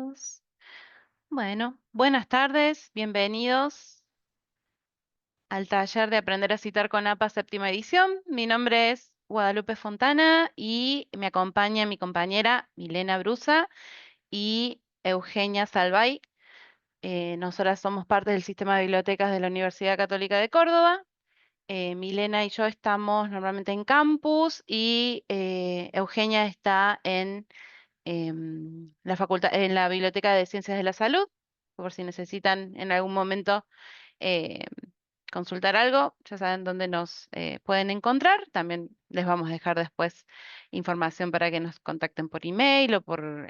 Bienvenidos. Bueno, buenas tardes, bienvenidos al taller de Aprender a Citar con APA séptima edición. Mi nombre es Guadalupe Fontana y me acompaña mi compañera Milena Brusa y Eugenia Salvay. Nosotras somos parte del sistema de bibliotecas de la Universidad Católica de Córdoba. Milena y yo estamos normalmente en campus y Eugenia está la facultad, en la Biblioteca de Ciencias de la Salud, por si necesitan en algún momento eh, consultar algo, ya saben dónde nos pueden encontrar. También les vamos a dejar después información para que nos contacten por email o por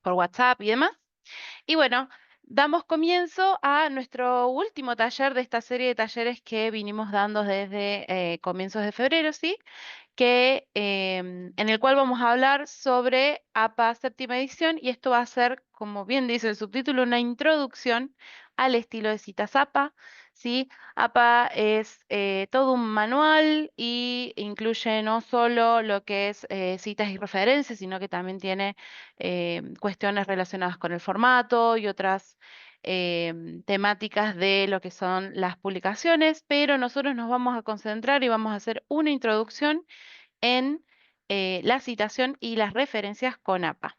WhatsApp y demás. Y bueno, damos comienzo a nuestro último taller de esta serie de talleres que vinimos dando desde comienzos de febrero, ¿sí? En el cual vamos a hablar sobre APA séptima edición y esto va a ser, como bien dice el subtítulo, una introducción al estilo de citas APA, ¿sí? APA es todo un manual y incluye no solo lo que es citas y referencias, sino que también tiene cuestiones relacionadas con el formato y otras temáticas de lo que son las publicaciones, pero nosotros nos vamos a concentrar y vamos a hacer una introducción en la citación y las referencias con APA.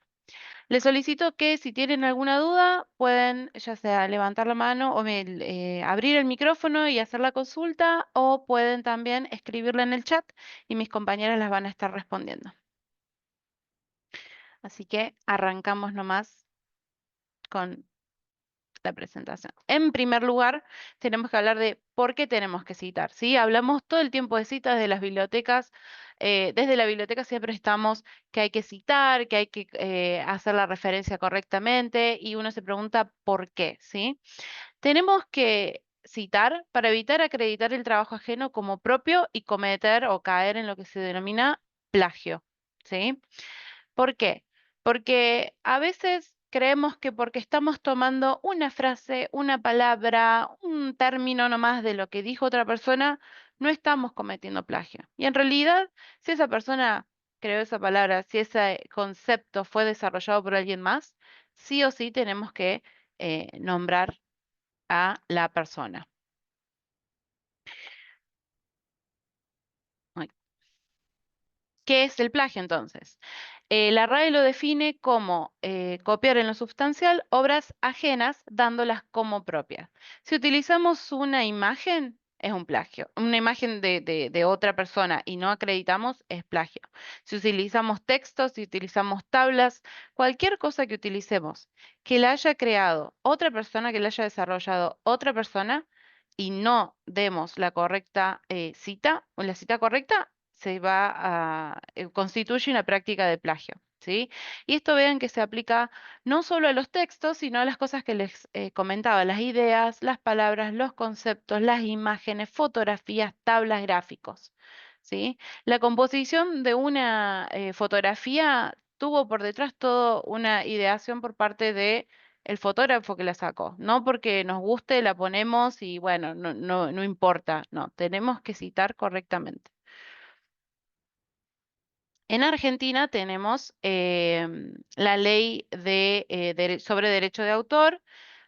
Les solicito que si tienen alguna duda pueden ya sea levantar la mano o abrir el micrófono y hacer la consulta o pueden también escribirla en el chat y mis compañeras las van a estar respondiendo. Así que arrancamos nomás con la presentación. En primer lugar, tenemos que hablar de por qué tenemos que citar, ¿sí? Hablamos todo el tiempo de citas de las bibliotecas. Desde la biblioteca siempre estamos que hay que citar, que hay que hacer la referencia correctamente y uno se pregunta por qué, ¿sí? Tenemos que citar para evitar acreditar el trabajo ajeno como propio y cometer o caer en lo que se denomina plagio, ¿sí? ¿Por qué? Porque a veces creemos que porque estamos tomando una frase, una palabra, un término nomás de lo que dijo otra persona, no estamos cometiendo plagio. Y en realidad, si esa persona creó esa palabra, si ese concepto fue desarrollado por alguien más, sí o sí tenemos que nombrar a la persona. Ay, ¿qué es el plagio entonces? La RAE lo define como copiar en lo sustancial obras ajenas dándolas como propias. Si utilizamos una imagen, es un plagio. Una imagen de otra persona y no acreditamos, es plagio. Si utilizamos textos, si utilizamos tablas, cualquier cosa que utilicemos que la haya creado otra persona, que la haya desarrollado otra persona y no demos la correcta cita o la cita correcta, se va constituye una práctica de plagio, ¿sí? Y esto vean que se aplica no solo a los textos, sino a las cosas que les comentaba, las ideas, las palabras, los conceptos, las imágenes, fotografías, tablas, gráficos, ¿sí? La composición de una fotografía tuvo por detrás toda una ideación por parte de el fotógrafo que la sacó, no porque nos guste, la ponemos y bueno, no importa, no, tenemos que citar correctamente. En Argentina tenemos la ley sobre derecho de autor,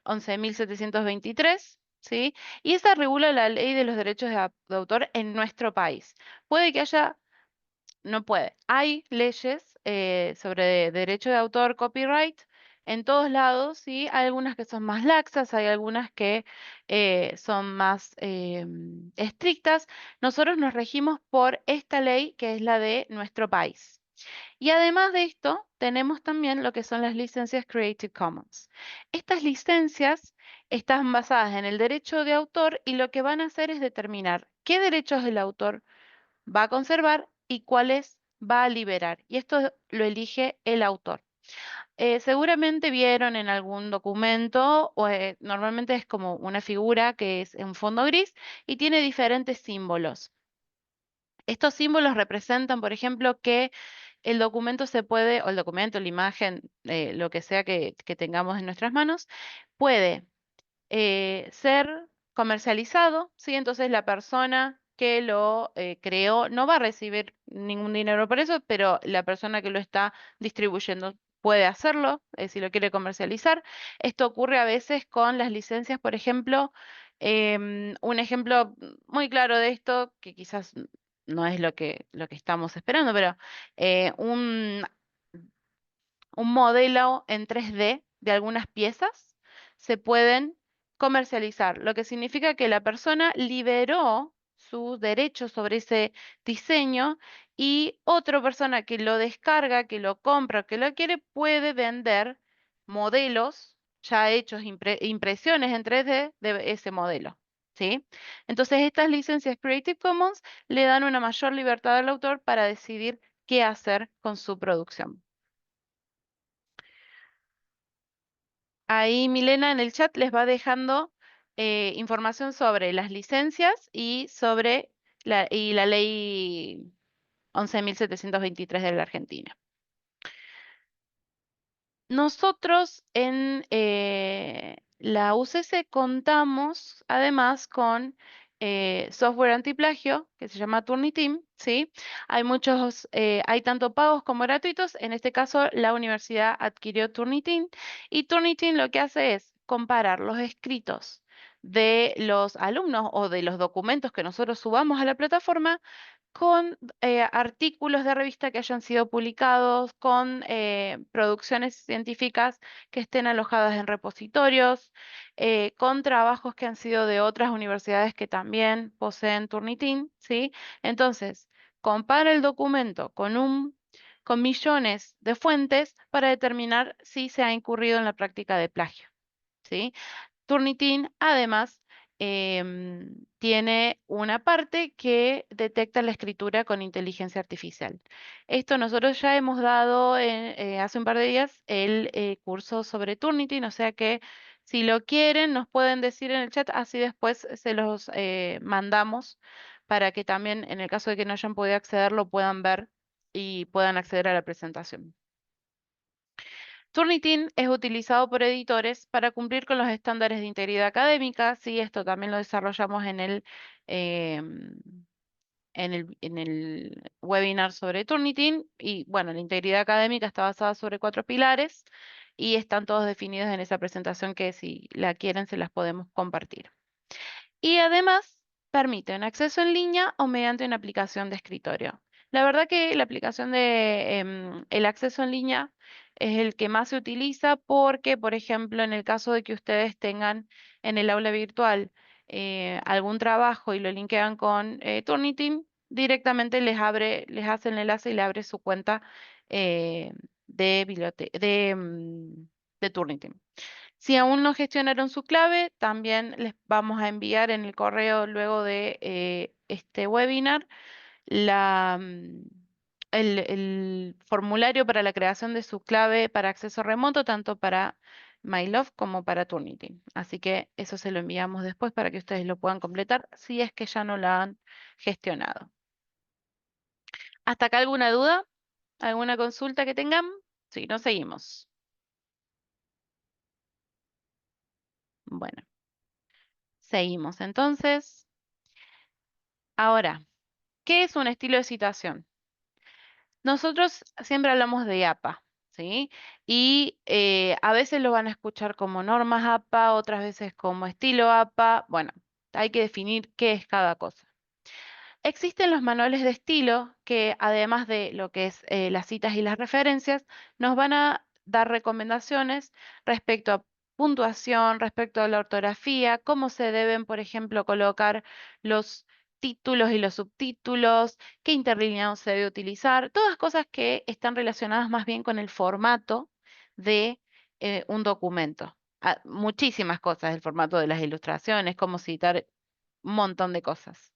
11.723, ¿sí? Y esa regula la ley de los derechos de autor en nuestro país. Puede que haya, no puede, hay leyes sobre derecho de autor, copyright, en todos lados, ¿sí? Hay algunas que son más laxas, hay algunas que son más estrictas. Nosotros nos regimos por esta ley que es la de nuestro país. Y además de esto, tenemos también lo que son las licencias Creative Commons. Estas licencias están basadas en el derecho de autor y lo que van a hacer es determinar qué derechos del autor va a conservar y cuáles va a liberar. Y esto lo elige el autor. Seguramente vieron en algún documento, o, normalmente es como una figura que es en fondo gris y tiene diferentes símbolos. Estos símbolos representan, por ejemplo, que el documento se puede, o el documento, la imagen, lo que sea que tengamos en nuestras manos, puede ser comercializado, ¿sí? Entonces la persona que lo creó no va a recibir ningún dinero por eso, pero la persona que lo está distribuyendo puede hacerlo, si lo quiere comercializar. Esto ocurre a veces con las licencias, por ejemplo, un ejemplo muy claro de esto, que quizás no es lo que estamos esperando, pero eh, un un modelo en 3D de algunas piezas se pueden comercializar, lo que significa que la persona liberó sus derechos sobre ese diseño y otra persona que lo descarga, que lo compra, que lo quiere, puede vender modelos ya hechos, impresiones en 3D de ese modelo. ¿Sí? Entonces, estas licencias Creative Commons le dan una mayor libertad al autor para decidir qué hacer con su producción. Ahí Milena en el chat les va dejando información sobre las licencias y sobre la ley 11.723 de la Argentina. Nosotros en la UCC contamos además con software antiplagio que se llama Turnitin, ¿sí? Hay hay tanto pagos como gratuitos. En este caso, la universidad adquirió Turnitin y Turnitin lo que hace es comparar los escritos de los alumnos o de los documentos que nosotros subamos a la plataforma con artículos de revista que hayan sido publicados, con producciones científicas que estén alojadas en repositorios, con trabajos que han sido de otras universidades que también poseen Turnitin, ¿sí? Entonces, compara el documento con millones de fuentes para determinar si se ha incurrido en la práctica de plagio, ¿sí? Turnitin, además, tiene una parte que detecta la escritura con inteligencia artificial. Esto nosotros ya hemos dado hace un par de días el curso sobre Turnitin, o sea que si lo quieren nos pueden decir en el chat, así después se los mandamos para que también en el caso de que no hayan podido acceder lo puedan ver y puedan acceder a la presentación. Turnitin es utilizado por editores para cumplir con los estándares de integridad académica. Sí, esto también lo desarrollamos em, en el webinar sobre Turnitin. Y bueno, la integridad académica está basada sobre 4 pilares y están todos definidos en esa presentación que si la quieren se las podemos compartir. Y además permite un acceso en línea o mediante una aplicación de escritorio. La verdad que la aplicación de el acceso en línea es el que más se utiliza porque, por ejemplo, en el caso de que ustedes tengan en el aula virtual algún trabajo y lo linkean con Turnitin, directamente les hace el enlace y le abre su cuenta de Turnitin. Si aún no gestionaron su clave, también les vamos a enviar en el correo luego de este webinar el formulario para la creación de su clave para acceso remoto, tanto para MyLove como para Turnitin. Así que eso se lo enviamos después para que ustedes lo puedan completar si es que ya no la han gestionado. ¿Hasta acá alguna duda? ¿Alguna consulta que tengan? Sí, no seguimos. Bueno, seguimos entonces. Ahora, ¿qué es un estilo de citación? Nosotros siempre hablamos de APA, ¿sí? Y a veces lo van a escuchar como normas APA, otras veces como estilo APA. Bueno, hay que definir qué es cada cosa. Existen los manuales de estilo que, además de lo que es las citas y las referencias, nos van a dar recomendaciones respecto a puntuación, respecto a la ortografía, cómo se deben, por ejemplo, colocar los títulos y los subtítulos, qué interlineado se debe utilizar, todas cosas que están relacionadas más bien con el formato de un documento. Muchísimas cosas, el formato de las ilustraciones, cómo citar un montón de cosas.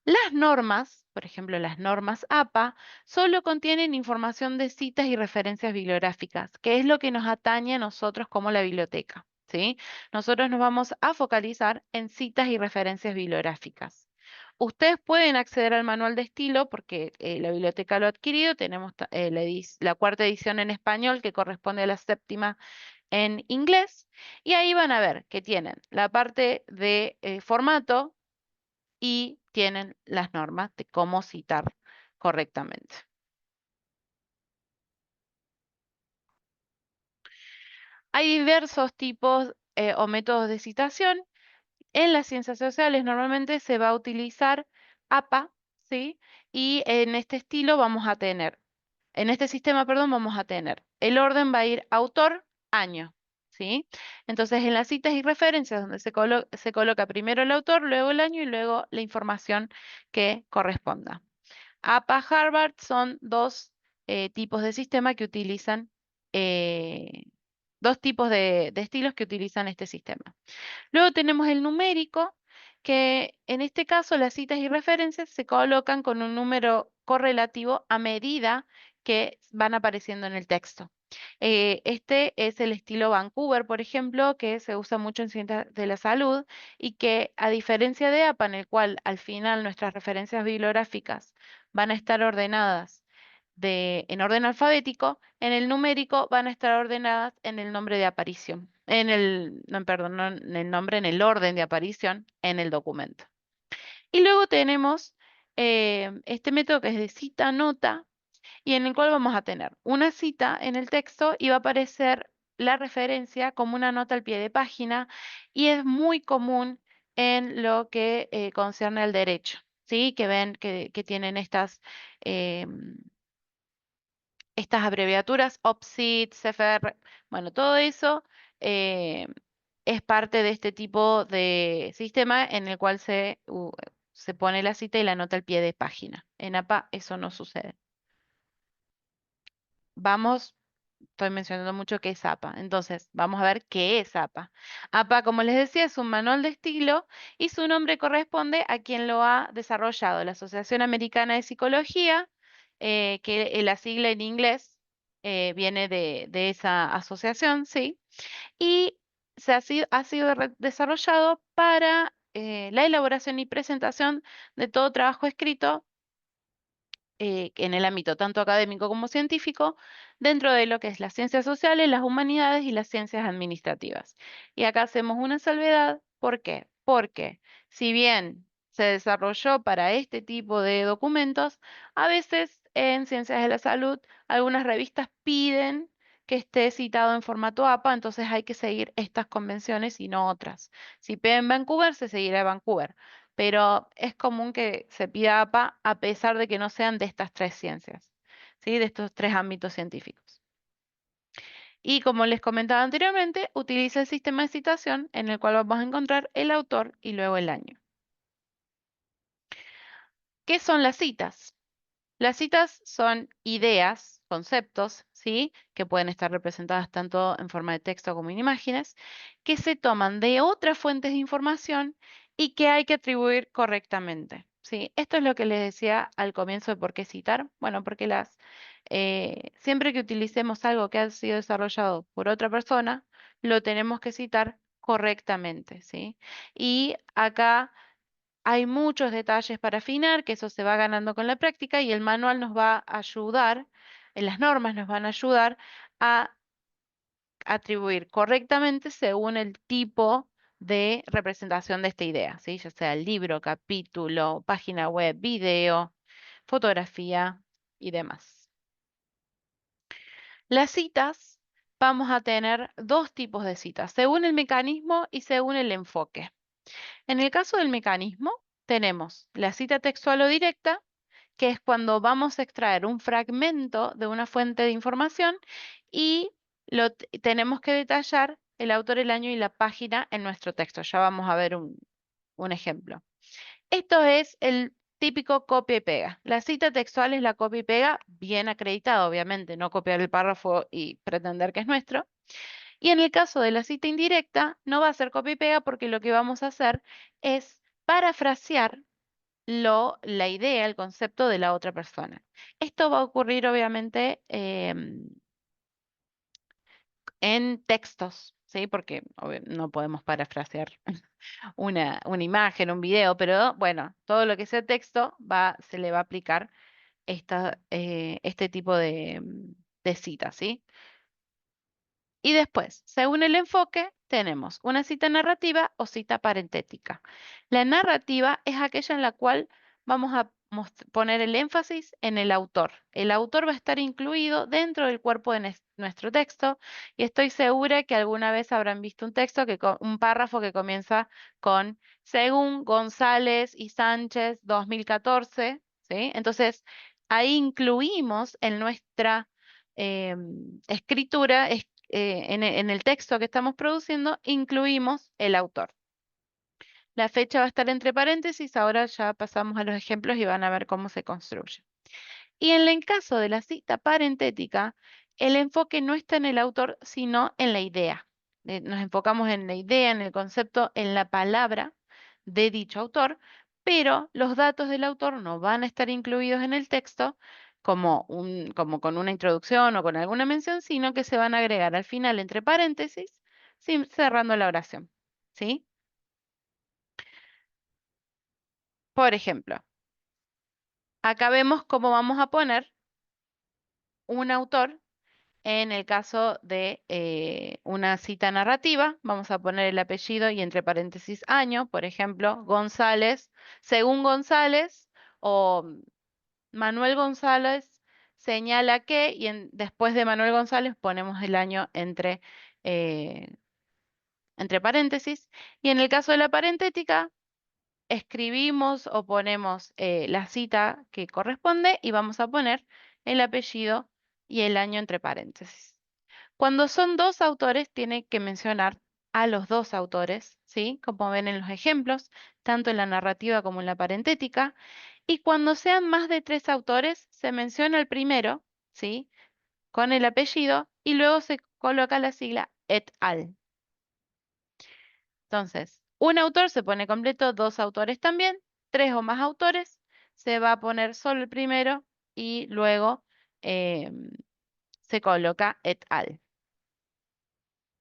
Las normas, por ejemplo, las normas APA, solo contienen información de citas y referencias bibliográficas, que es lo que nos atañe a nosotros como la biblioteca, ¿sí? Nosotros nos vamos a focalizar en citas y referencias bibliográficas. Ustedes pueden acceder al manual de estilo porque la biblioteca lo ha adquirido. Tenemos la cuarta edición en español que corresponde a la séptima en inglés. Y ahí van a ver que tienen la parte de formato y tienen las normas de cómo citar correctamente. Hay diversos tipos o métodos de citación. En las ciencias sociales normalmente se va a utilizar APA, ¿sí? Y en este estilo vamos a tener, en este sistema, perdón, vamos a tener, el orden va a ir autor, año, ¿sí? Entonces en las citas y referencias donde se coloca primero el autor, luego el año y luego la información que corresponda. APA, Harvard son dos tipos de sistema que utilizan, eh, dos tipos de estilos que utilizan este sistema. Luego tenemos el numérico, que en este caso las citas y referencias se colocan con un número correlativo a medida que van apareciendo en el texto. Este es el estilo Vancouver, por ejemplo, que se usa mucho en ciencias de la salud y que, a diferencia de APA, en el cual al final nuestras referencias bibliográficas van a estar ordenadas en orden alfabético, en el numérico van a estar ordenadas en el nombre de aparición, no, perdón, no en el nombre, en el orden de aparición en el documento. Y luego tenemos este método que es de cita-nota, y en el cual vamos a tener una cita en el texto y va a aparecer la referencia como una nota al pie de página, y es muy común en lo que concierne al derecho, ¿sí? Que ven que tienen em, estas abreviaturas, OPSIT, CFR, bueno, todo eso eh, es parte de este tipo de sistema en el cual se pone la cita y la nota al pie de página. En APA eso no sucede. Vamos, estoy mencionando mucho qué es APA, entonces vamos a ver qué es APA. APA, como les decía, es un manual de estilo y su nombre corresponde a quien lo ha desarrollado, la Asociación Americana de Psicología, que la sigla en inglés viene de esa asociación, ¿sí? Y ha sido desarrollado para la elaboración y presentación de todo trabajo escrito en el ámbito tanto académico como científico, dentro de lo que es las ciencias sociales, las humanidades y las ciencias administrativas. Y acá hacemos una salvedad. ¿Por qué? Porque si bien se desarrolló para este tipo de documentos, a veces en ciencias de la salud algunas revistas piden que esté citado en formato APA, entonces hay que seguir estas convenciones y no otras. Si piden Vancouver, se seguirá Vancouver, pero es común que se pida APA a pesar de que no sean de estas tres ciencias, ¿sí? De estos tres ámbitos científicos. Y como les comentaba anteriormente, utiliza el sistema de citación en el cual vamos a encontrar el autor y luego el año. ¿Qué son las citas? Las citas son ideas, conceptos, ¿sí? Que pueden estar representadas tanto en forma de texto como en imágenes, que se toman de otras fuentes de información y que hay que atribuir correctamente, ¿sí? Esto es lo que les decía al comienzo de por qué citar. Bueno, porque siempre que utilicemos algo que ha sido desarrollado por otra persona, lo tenemos que citar correctamente, ¿sí? Y acá hay muchos detalles para afinar, que eso se va ganando con la práctica y el manual nos va a ayudar, las normas nos van a ayudar a atribuir correctamente según el tipo de representación de esta idea, ¿sí? Ya sea libro, capítulo, página web, video, fotografía y demás. Las citas, vamos a tener dos tipos de citas, según el mecanismo y según el enfoque. En el caso del mecanismo, tenemos la cita textual o directa, que es cuando vamos a extraer un fragmento de una fuente de información y tenemos que detallar el autor, el año y la página en nuestro texto. Ya vamos a ver un ejemplo. Esto es el típico copia y pega. La cita textual es la copia y pega bien acreditada, obviamente, no copiar el párrafo y pretender que es nuestro. Y en el caso de la cita indirecta, no va a ser copia y pega porque lo que vamos a hacer es parafrasear la idea, el concepto de la otra persona. Esto va a ocurrir obviamente en textos, ¿sí? Porque no podemos parafrasear una imagen, un video, pero bueno, todo lo que sea texto se le va a aplicar este tipo de cita, ¿sí? Y después, según el enfoque, tenemos una cita narrativa o cita parentética. La narrativa es aquella en la cual vamos a poner el énfasis en el autor. El autor va a estar incluido dentro del cuerpo nuestro texto y estoy segura que alguna vez habrán visto un texto un párrafo que comienza con según González y Sánchez 2014, ¿sí? Entonces, ahí incluimos en nuestra escritura, en el texto que estamos produciendo, incluimos el autor. La fecha va a estar entre paréntesis, ahora ya pasamos a los ejemplos y van a ver cómo se construye. Y en el caso de la cita parentética, el enfoque no está en el autor, sino en la idea. Nos enfocamos en la idea, en el concepto, en la palabra de dicho autor, pero los datos del autor no van a estar incluidos en el texto como con una introducción o con alguna mención, sino que se van a agregar al final entre paréntesis, cerrando la oración. ¿Sí? Por ejemplo, acá vemos cómo vamos a poner un autor. En el caso de una cita narrativa, vamos a poner el apellido y entre paréntesis año, por ejemplo, González, según González o Manuel González señala que, y después de Manuel González ponemos el año eh, entre paréntesis. Y en el caso de la parentética, escribimos o ponemos la cita que corresponde y vamos a poner el apellido y el año entre paréntesis. Cuando son dos autores, tiene que mencionar a los dos autores, ¿sí? Como ven en los ejemplos, tanto en la narrativa como en la parentética. Y cuando sean más de tres autores, se menciona el primero, ¿sí? Con el apellido y luego se coloca la sigla et al. Entonces, un autor se pone completo, dos autores también, tres o más autores, se va a poner solo el primero y luego em, se coloca et al.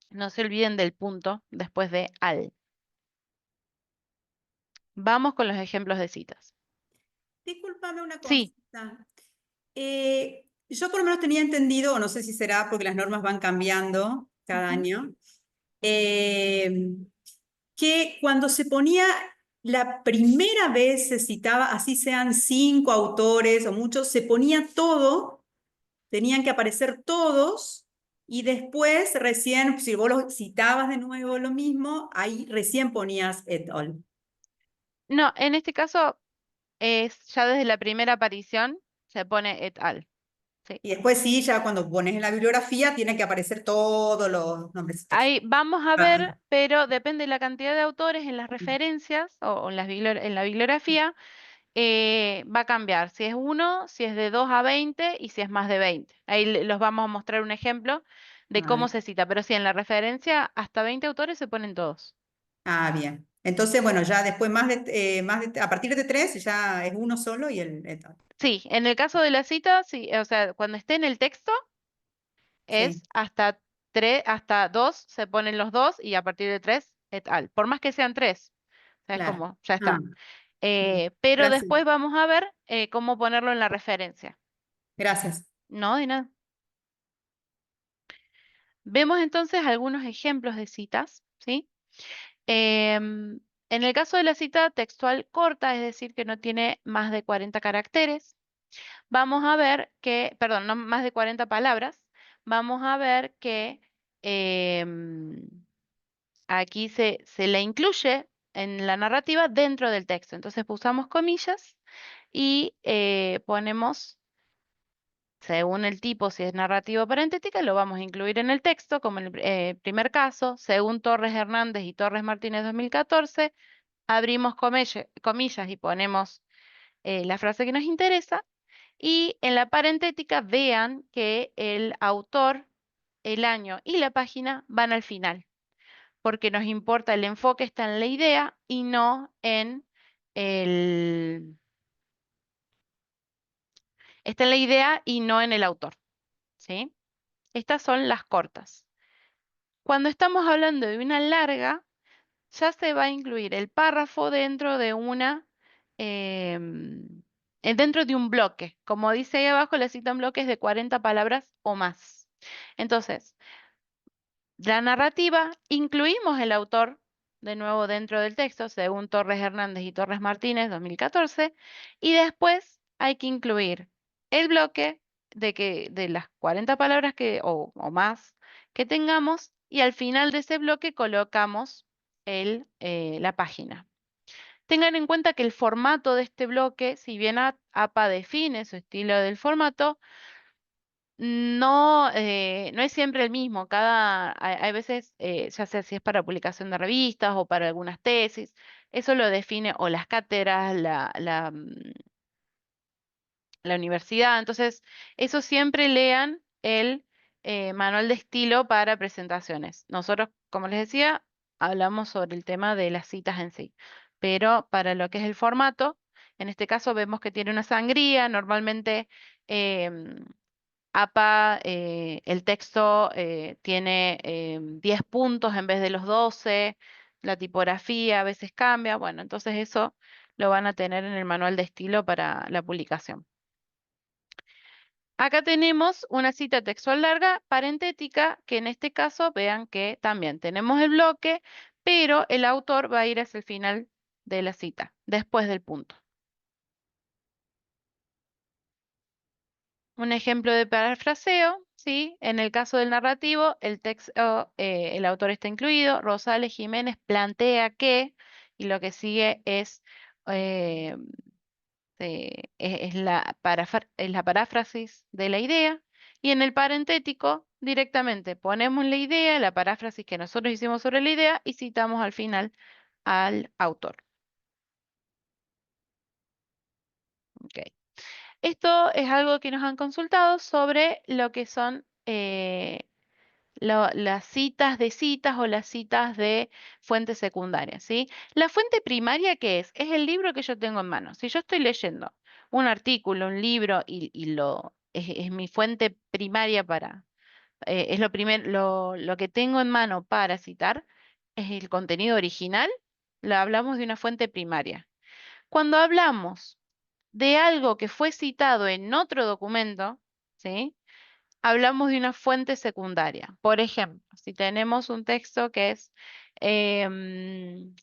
No se olviden del punto después de al. Vamos con los ejemplos de citas. Discúlpame una Sí. consulta. Yo por lo menos tenía entendido, o no sé si será porque las normas van cambiando cada Ujú. año, eh, que cuando se ponía la primera vez se citaba, así sean 5 autores o muchos, se ponía todo, tenían que aparecer todos, y después recién, si vos los citabas de nuevo lo mismo, ahí recién ponías et al. No, en este caso es ya desde la primera aparición se pone et al. Sí. Y después sí, ya cuando pones en la bibliografía, tienen que aparecer todos los nombrecitos. Ahí vamos a Ah, ver, pero depende de la cantidad de autores en las referencias o en en la bibliografía, va a cambiar. Si es uno, si es de 2 a 20 y si es más de 20. Ahí los vamos a mostrar un ejemplo de a cómo ver. se cita, pero sí, en la referencia hasta 20 autores se ponen todos. Bien. Entonces, bueno, ya después a partir de 3 ya es uno solo y el et al. Sí, en el caso de la cita, sí, o sea, cuando esté en el texto es Sí, hasta hasta 2 se ponen los dos y a partir de 3 et al. Por más que sean 3, o sea, es claro. como, ya Ah, está. bien. Pero Gracias. después vamos a ver cómo ponerlo en la referencia. Gracias. No, de nada. Vemos entonces algunos ejemplos de citas, ¿sí? En el caso de la cita textual corta, es decir, que no tiene más de 40 caracteres, vamos a ver que, perdón, no más de 40 palabras, vamos a ver que em, aquí se le incluye en la narrativa dentro del texto. Entonces usamos comillas y ponemos, según el tipo, si es narrativa o parentética, lo vamos a incluir en el texto, como en el primer caso, según Torres Hernández y Torres Martínez 2014, abrimos comillas y ponemos la frase que nos interesa. Y en la parentética vean que el autor, el año y la página van al final, porque nos importa el enfoque está en la idea y no en el, está en la idea y no en el autor, ¿sí? Estas son las cortas. Cuando estamos hablando de una larga, ya se va a incluir el párrafo dentro de dentro de un bloque. Como dice ahí abajo, la cita en bloques de 40 palabras o más. Entonces, la narrativa, incluimos el autor de nuevo dentro del texto, según Torres Hernández y Torres Martínez, 2014, y después hay que incluir el bloque, de las 40 palabras o más que tengamos, y al final de ese bloque colocamos la página. Tengan en cuenta que el formato de este bloque, si bien APA define su estilo del formato, no es siempre el mismo. Hay veces, ya sea si es para publicación de revistas o para algunas tesis, eso lo define o las cátedras, la universidad. Entonces, eso siempre lean el manual de estilo para presentaciones. Nosotros, como les decía, hablamos sobre el tema de las citas en sí, pero para lo que es el formato, en este caso vemos que tiene una sangría, normalmente em, APA, el texto tiene 10 puntos en vez de los 12, la tipografía a veces cambia, bueno, entonces eso lo van a tener en el manual de estilo para la publicación. Acá tenemos una cita textual larga, parentética, que en este caso vean que también tenemos el bloque, pero el autor va a ir hacia el final de la cita, después del punto. Un ejemplo de parafraseo, ¿sí? En el caso del narrativo, el texto, el autor está incluido, Rosales Jiménez plantea que, y lo que sigue eh, es la paráfrasis de la idea, y en el parentético directamente ponemos la idea, la paráfrasis que nosotros hicimos sobre la idea, y citamos al final al autor. Ok. Esto es algo que nos han consultado sobre lo que son las citas de citas o las citas de fuentes secundarias, ¿sí? La fuente primaria, ¿qué es? Es el libro que yo tengo en mano. Si yo estoy leyendo un artículo, un libro es mi fuente primaria es lo que tengo en mano para citar, es el contenido original, lo hablamos de una fuente primaria. Cuando hablamos de algo que fue citado en otro documento, ¿sí? Hablamos de una fuente secundaria. Por ejemplo, si tenemos un texto que es em,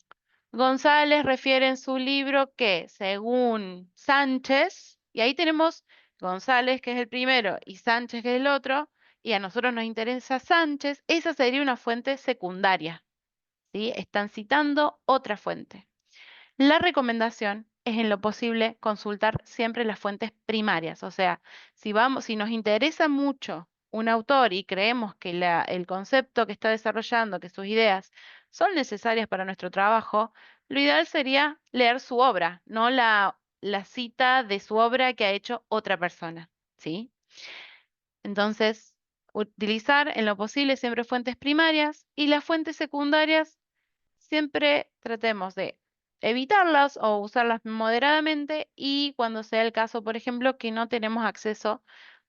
González refiere en su libro que según Sánchez, y ahí tenemos González que es el primero y Sánchez que es el otro, y a nosotros nos interesa Sánchez, esa sería una fuente secundaria, ¿sí? Están citando otra fuente. La recomendación es en lo posible consultar siempre las fuentes primarias, o sea, si nos interesa mucho un autor y creemos que el concepto que está desarrollando, que sus ideas son necesarias para nuestro trabajo, lo ideal sería leer su obra, no la cita de su obra que ha hecho otra persona, ¿sí? Entonces, utilizar en lo posible siempre fuentes primarias y las fuentes secundarias siempre tratemos de evitarlas o usarlas moderadamente y cuando sea el caso, por ejemplo, que no tenemos acceso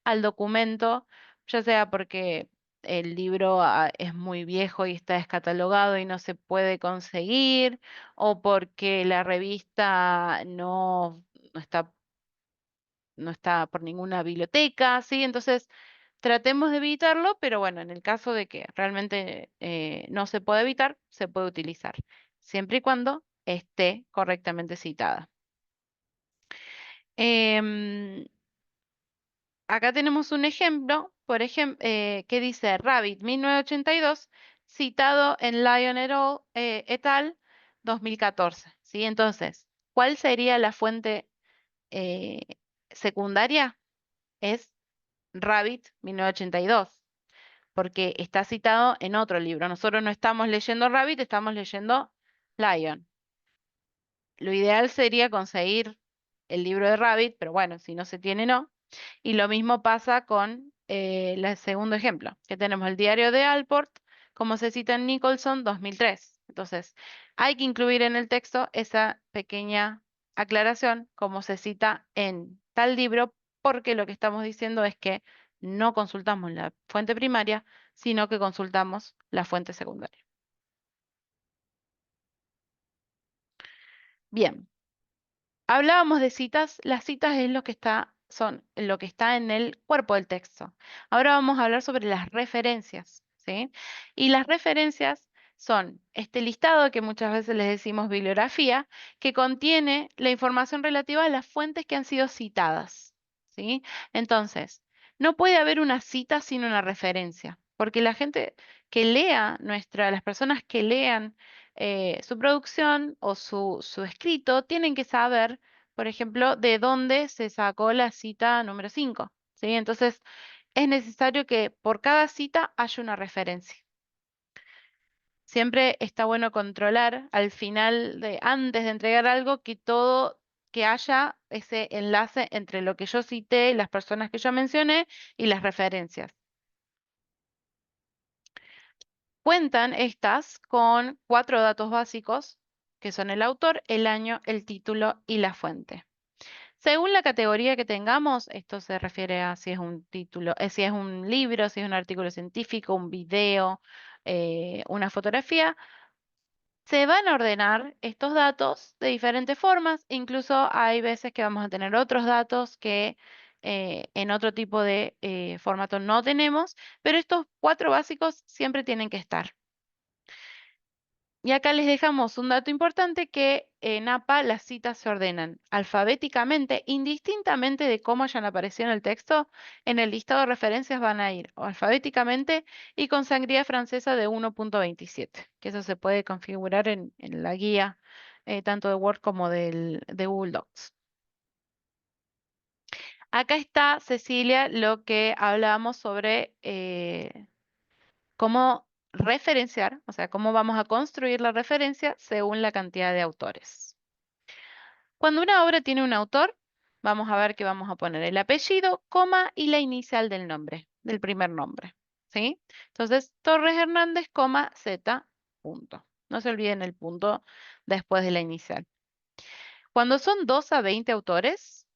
al documento, ya sea porque el libro es muy viejo y está descatalogado y no se puede conseguir, o porque la revista no está por ninguna biblioteca, ¿sí? Entonces, tratemos de evitarlo, pero bueno, en el caso de que realmente no se pueda evitar, se puede utilizar, siempre y cuando esté correctamente citada. Em, Acá tenemos un ejemplo, por ejemplo, que dice Rabbit 1982, citado en Lyon et al. 2014, ¿sí? Entonces, ¿cuál sería la fuente eh, secundaria? Es Rabbit 1982, porque está citado en otro libro. Nosotros no estamos leyendo Rabbit, estamos leyendo Lion. Lo ideal sería conseguir el libro de Rabbit, pero bueno, si no se tiene, no. Y lo mismo pasa con el segundo ejemplo, que tenemos el diario de Alport, como se cita en Nicholson 2003. Entonces, hay que incluir en el texto esa pequeña aclaración, como se cita en tal libro, porque lo que estamos diciendo es que no consultamos la fuente primaria, sino que consultamos la fuente secundaria. Bien. Hablábamos de citas, las citas es son lo que está en el cuerpo del texto. Ahora vamos a hablar sobre las referencias, ¿sí? Y las referencias son este listado que muchas veces les decimos bibliografía, que contiene la información relativa a las fuentes que han sido citadas, ¿sí? Entonces, No puede haber una cita sin una referencia, porque la gente que lea las personas que lean su producción o su escrito, tienen que saber, por ejemplo, de dónde se sacó la cita número 5, ¿sí? Entonces, es necesario que por cada cita haya una referencia. Siempre está bueno controlar al final antes de entregar algo, que haya ese enlace entre lo que yo cité, las personas que yo mencioné y las referencias. Cuentan estas con 4 datos básicos, que son el autor, el año, el título y la fuente. Según la categoría que tengamos, esto se refiere a si es un título, si es un libro, si es un artículo científico, un video, una fotografía. Se van a ordenar estos datos de diferentes formas, incluso hay veces que vamos a tener otros datos que en otro tipo de formato no tenemos, pero estos 4 básicos siempre tienen que estar. Y acá les dejamos un dato importante, que en APA las citas se ordenan alfabéticamente, indistintamente de cómo hayan aparecido en el texto. En el listado de referencias van a ir o alfabéticamente y con sangría francesa de 1.27, que eso se puede configurar en la guía tanto de Word como de Google Docs. Acá está, Cecilia, lo que hablábamos sobre cómo referenciar, o sea, cómo vamos a construir la referencia según la cantidad de autores. Cuando una obra tiene un autor, vamos a ver que vamos a poner el apellido, coma y la inicial del nombre, del primer nombre, ¿sí? Entonces, Torres Hernández, coma, Z, punto. No se olviden el punto después de la inicial. Cuando son 2 a 20 autores,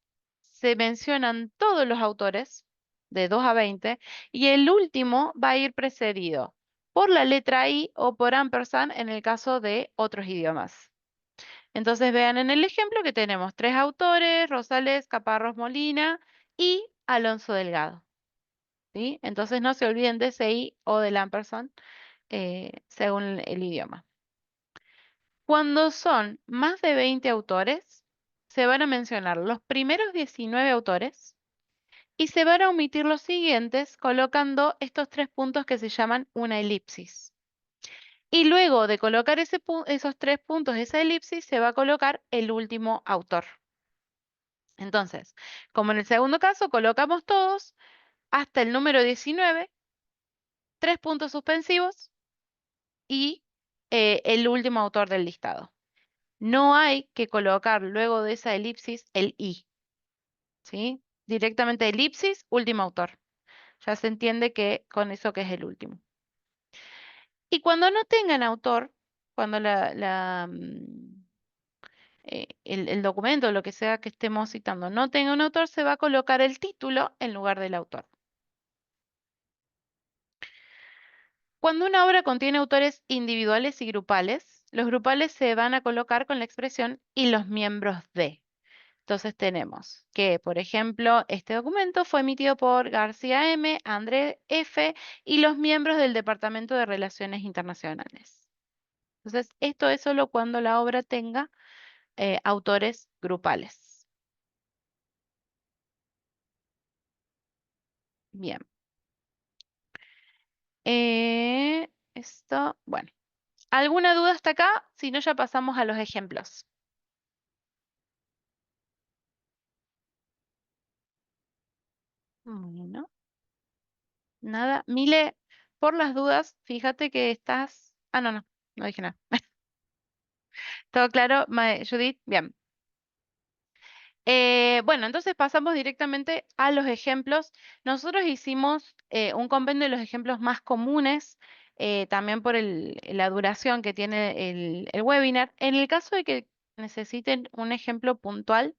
se mencionan todos los autores de 2 a 20 y el último va a ir precedido por la letra I o por ampersand en el caso de otros idiomas. Entonces vean en el ejemplo que tenemos 3 autores: Rosales, Caparrós, Molina y Alonso Delgado, ¿sí? Entonces no se olviden de ese I o del ampersand según el idioma. Cuando son más de 20 autores, se van a mencionar los primeros 19 autores y se van a omitir los siguientes colocando estos 3 puntos que se llaman una elipsis. Y luego de colocar esos 3 puntos, esa elipsis, se va a colocar el último autor. Entonces, como en el segundo caso, colocamos todos hasta el número 19, 3 puntos suspensivos y el último autor del listado. No hay que colocar luego de esa elipsis el I, ¿sí? Directamente elipsis, último autor. Ya se entiende que con eso que es el último. Y cuando no tengan autor, cuando el documento, lo que sea que estemos citando, no tenga un autor, se va a colocar el título en lugar del autor. Cuando una obra contiene autores individuales y grupales, los grupales se van a colocar con la expresión "y los miembros de". Entonces tenemos que, por ejemplo, este documento fue emitido por García M., André F. y los miembros del Departamento de Relaciones Internacionales. Entonces, esto es solo cuando la obra tenga autores grupales. Bien. Bueno. ¿Alguna duda hasta acá? Si no, ya pasamos a los ejemplos. Bueno, nada. Mile, por las dudas, fíjate que estás... Ah, no, no, no dije nada. ¿Todo claro, Judith? Bien. Bueno, entonces pasamos directamente a los ejemplos. Nosotros hicimos un compendio de los ejemplos más comunes, también por la duración que tiene el webinar. En el caso de que necesiten un ejemplo puntual,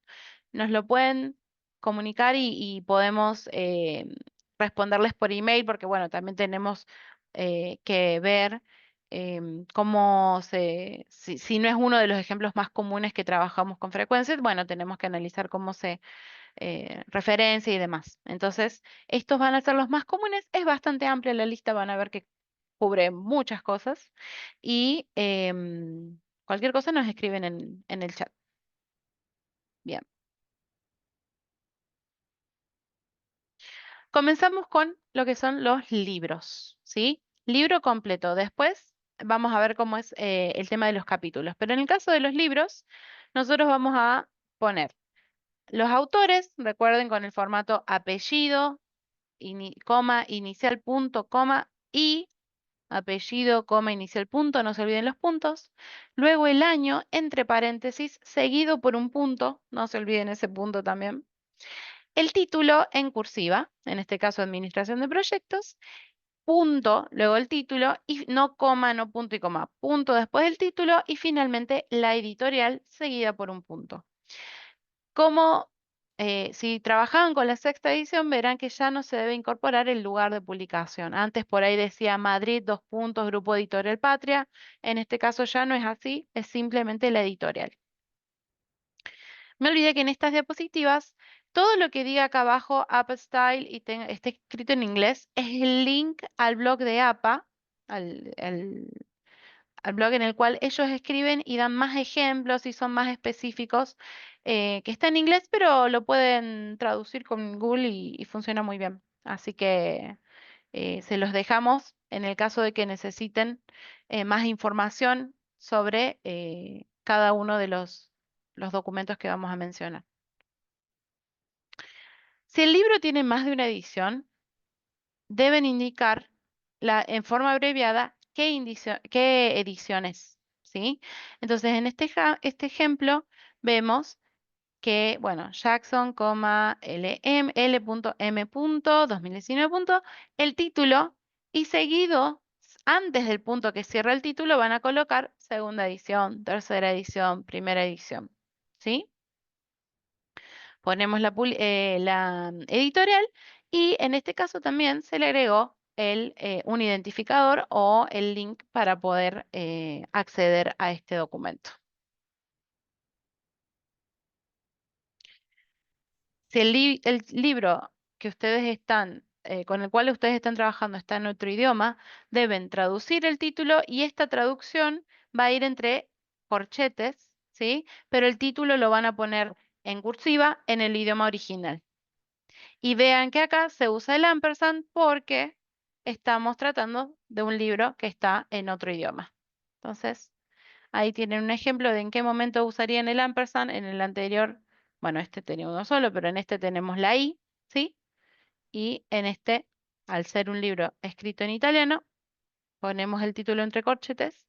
nos lo pueden comunicar y podemos responderles por email, porque bueno, también tenemos que ver si no es uno de los ejemplos más comunes que trabajamos con frecuencia, bueno, tenemos que analizar cómo se referencia y demás. Entonces, estos van a ser los más comunes. Es bastante amplia la lista, van a ver que cubre muchas cosas y cualquier cosa nos escriben en el chat. Bien. Comenzamos con lo que son los libros, ¿sí? Libro completo. Después vamos a ver cómo es el tema de los capítulos. Pero en el caso de los libros, nosotros vamos a poner los autores, recuerden con el formato apellido, coma, inicial, punto, coma y apellido, coma, inicial, punto, no se olviden los puntos. Luego el año, entre paréntesis, seguido por un punto, no se olviden ese punto también. El título en cursiva, en este caso Administración de Proyectos, punto, luego el título, y no coma, no punto y coma, punto después del título, y finalmente la editorial seguida por un punto. Como si trabajaban con la sexta edición, verán que ya no se debe incorporar el lugar de publicación. Antes por ahí decía Madrid, dos puntos, Grupo Editorial Patria. En este caso ya no es así, es simplemente la editorial. Me olvidé que en estas diapositivas, todo lo que diga acá abajo, APA Style, y esté escrito en inglés, es el link al blog de APA, al, al al blog en el cual ellos escriben y dan más ejemplos y son más específicos, que está en inglés, pero lo pueden traducir con Google y funciona muy bien. Así que se los dejamos en el caso de que necesiten más información sobre cada uno de los documentos que vamos a mencionar. Si el libro tiene más de una edición, deben indicar en forma abreviada qué ediciones, ¿sí? Entonces, en este ejemplo vemos que, bueno, Jackson, LM, L.M. 2019, el título, y seguido, antes del punto que cierra el título, van a colocar segunda edición, tercera edición, primera edición, ¿sí? Ponemos la editorial y en este caso también se le agregó un identificador o el link para poder acceder a este documento. Si el libro que ustedes con el cual ustedes están trabajando está en otro idioma, deben traducir el título y esta traducción va a ir entre corchetes, ¿sí? Pero el título lo van a poner en cursiva en el idioma original. Y vean que acá se usa el ampersand porque estamos tratando de un libro que está en otro idioma. Entonces, ahí tienen un ejemplo de en qué momento usarían el ampersand. En el anterior, bueno, este tenía uno solo, pero en este tenemos la I, ¿sí? Y en este, al ser un libro escrito en italiano, ponemos el título entre corchetes,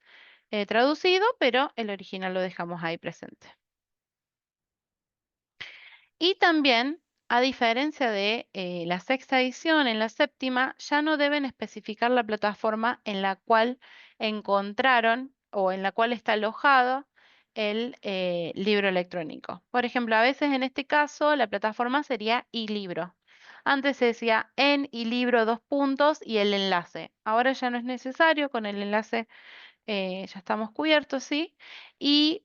traducido, pero el original lo dejamos ahí presente. Y también, a diferencia de la sexta edición, en la séptima ya no deben especificar la plataforma en la cual encontraron o en la cual está alojado el libro electrónico. Por ejemplo, a veces en este caso la plataforma sería iLibro. Antes se decía en iLibro dos puntos y el enlace. Ahora ya no es necesario, con el enlace ya estamos cubiertos, ¿sí? Y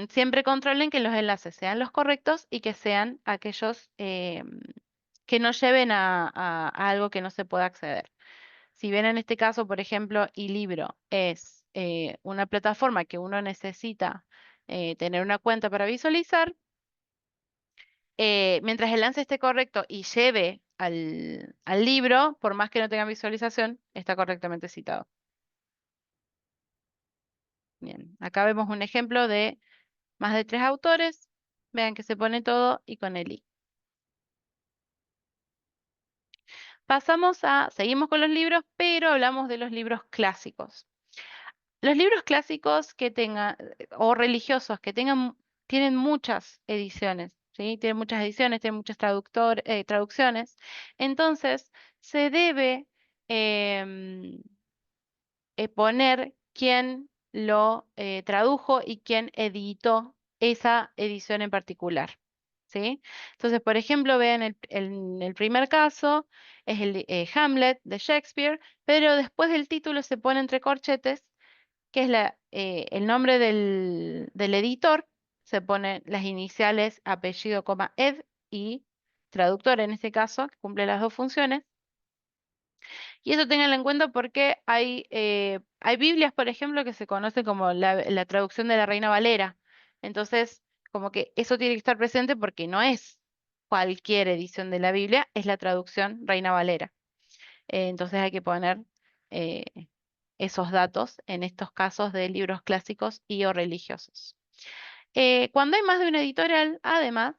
siempre controlen que los enlaces sean los correctos y que sean aquellos que no lleven a algo que no se pueda acceder. Si bien en este caso, por ejemplo, iLibro es una plataforma que uno necesita tener una cuenta para visualizar, mientras el enlace esté correcto y lleve al libro, por más que no tenga visualización, está correctamente citado. Bien, acá vemos un ejemplo de más de 3 autores. Vean que se pone todo y con el i. Seguimos con los libros, pero hablamos de los libros clásicos. Los libros clásicos que tengan, o religiosos, tienen muchas ediciones, ¿sí? Tienen muchas ediciones, tienen muchas traducciones. Entonces, se debe em, poner quién lo tradujo y quién editó esa edición en particular, ¿sí? Entonces, por ejemplo, vean en el primer caso, es el Hamlet de Shakespeare, pero después del título se pone entre corchetes, que es el nombre del editor, se ponen las iniciales, apellido, coma, ed y traductor en este caso, que cumple las dos funciones. Y eso ténganlo en cuenta porque hay Biblias, por ejemplo, que se conocen como la traducción de la Reina Valera. Entonces, como que eso tiene que estar presente porque no es. cualquier edición de la Biblia es la traducción Reina Valera. Entonces hay que poner eh, esos datos en estos casos de libros clásicos y o religiosos. Cuando hay más de una editorial, además,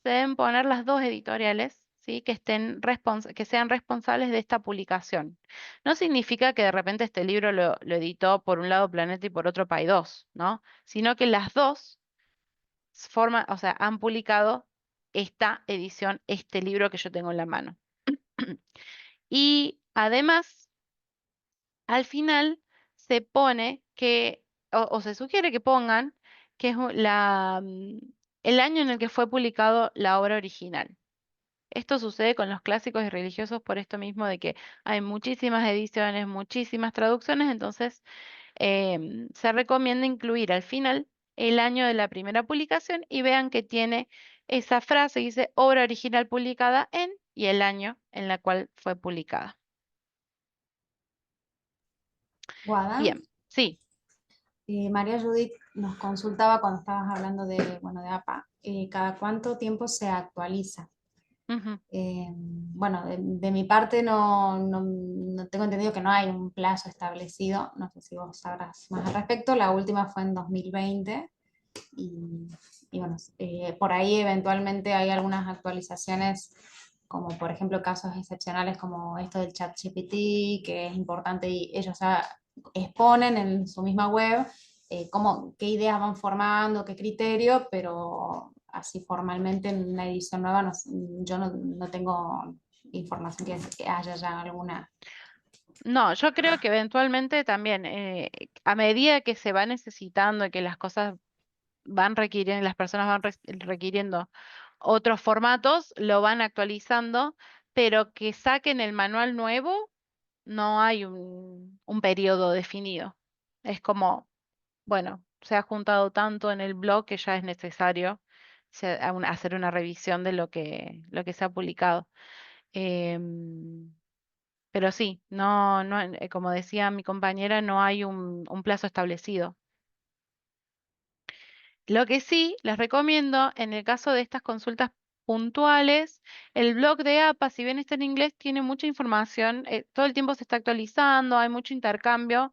se deben poner las dos editoriales, ¿sí? Que sean responsables de esta publicación. No significa que de repente este libro lo editó por un lado Planeta y por otro Paidós, ¿no? Sino que las dos o sea, han publicado esta edición, este libro que yo tengo en la mano. Y además, al final se pone que, o se sugiere que pongan que es el año en el que fue publicado la obra original. Esto sucede con los clásicos y religiosos por esto mismo de que hay muchísimas ediciones, muchísimas traducciones, entonces se recomienda incluir al final el año de la primera publicación y vean que tiene esa frase que dice obra original publicada en y el año en la cual fue publicada. Guada. Bien, sí. María Judith nos consultaba cuando estabas hablando de, bueno, de APA, ¿cada cuánto tiempo se actualiza? Ujú. Bueno, de mi parte no tengo entendido que no hay un plazo establecido, no sé si vos sabrás más al respecto, la última fue en 2020 y, y bueno, por ahí eventualmente hay algunas actualizaciones, como por ejemplo casos excepcionales como esto del chat GPT, que es importante y ellos exponen en su misma web qué ideas van formando, qué criterio, pero así formalmente en una edición nueva yo no tengo información que haya ya alguna. No, yo creo que eventualmente también, a medida que se va necesitando y que las cosas van requiriendo, las personas van requiriendo otros formatos, lo van actualizando, pero que saquen el manual nuevo, no hay un periodo definido. Es como, bueno, se ha juntado tanto en el blog que ya es necesario hacer una revisión de lo que se ha publicado. Em, pero sí, no, como decía mi compañera, no hay un plazo establecido. Lo que sí les recomiendo, en el caso de estas consultas puntuales, el blog de APA, si bien está en inglés, tiene mucha información, todo el tiempo se está actualizando, hay mucho intercambio.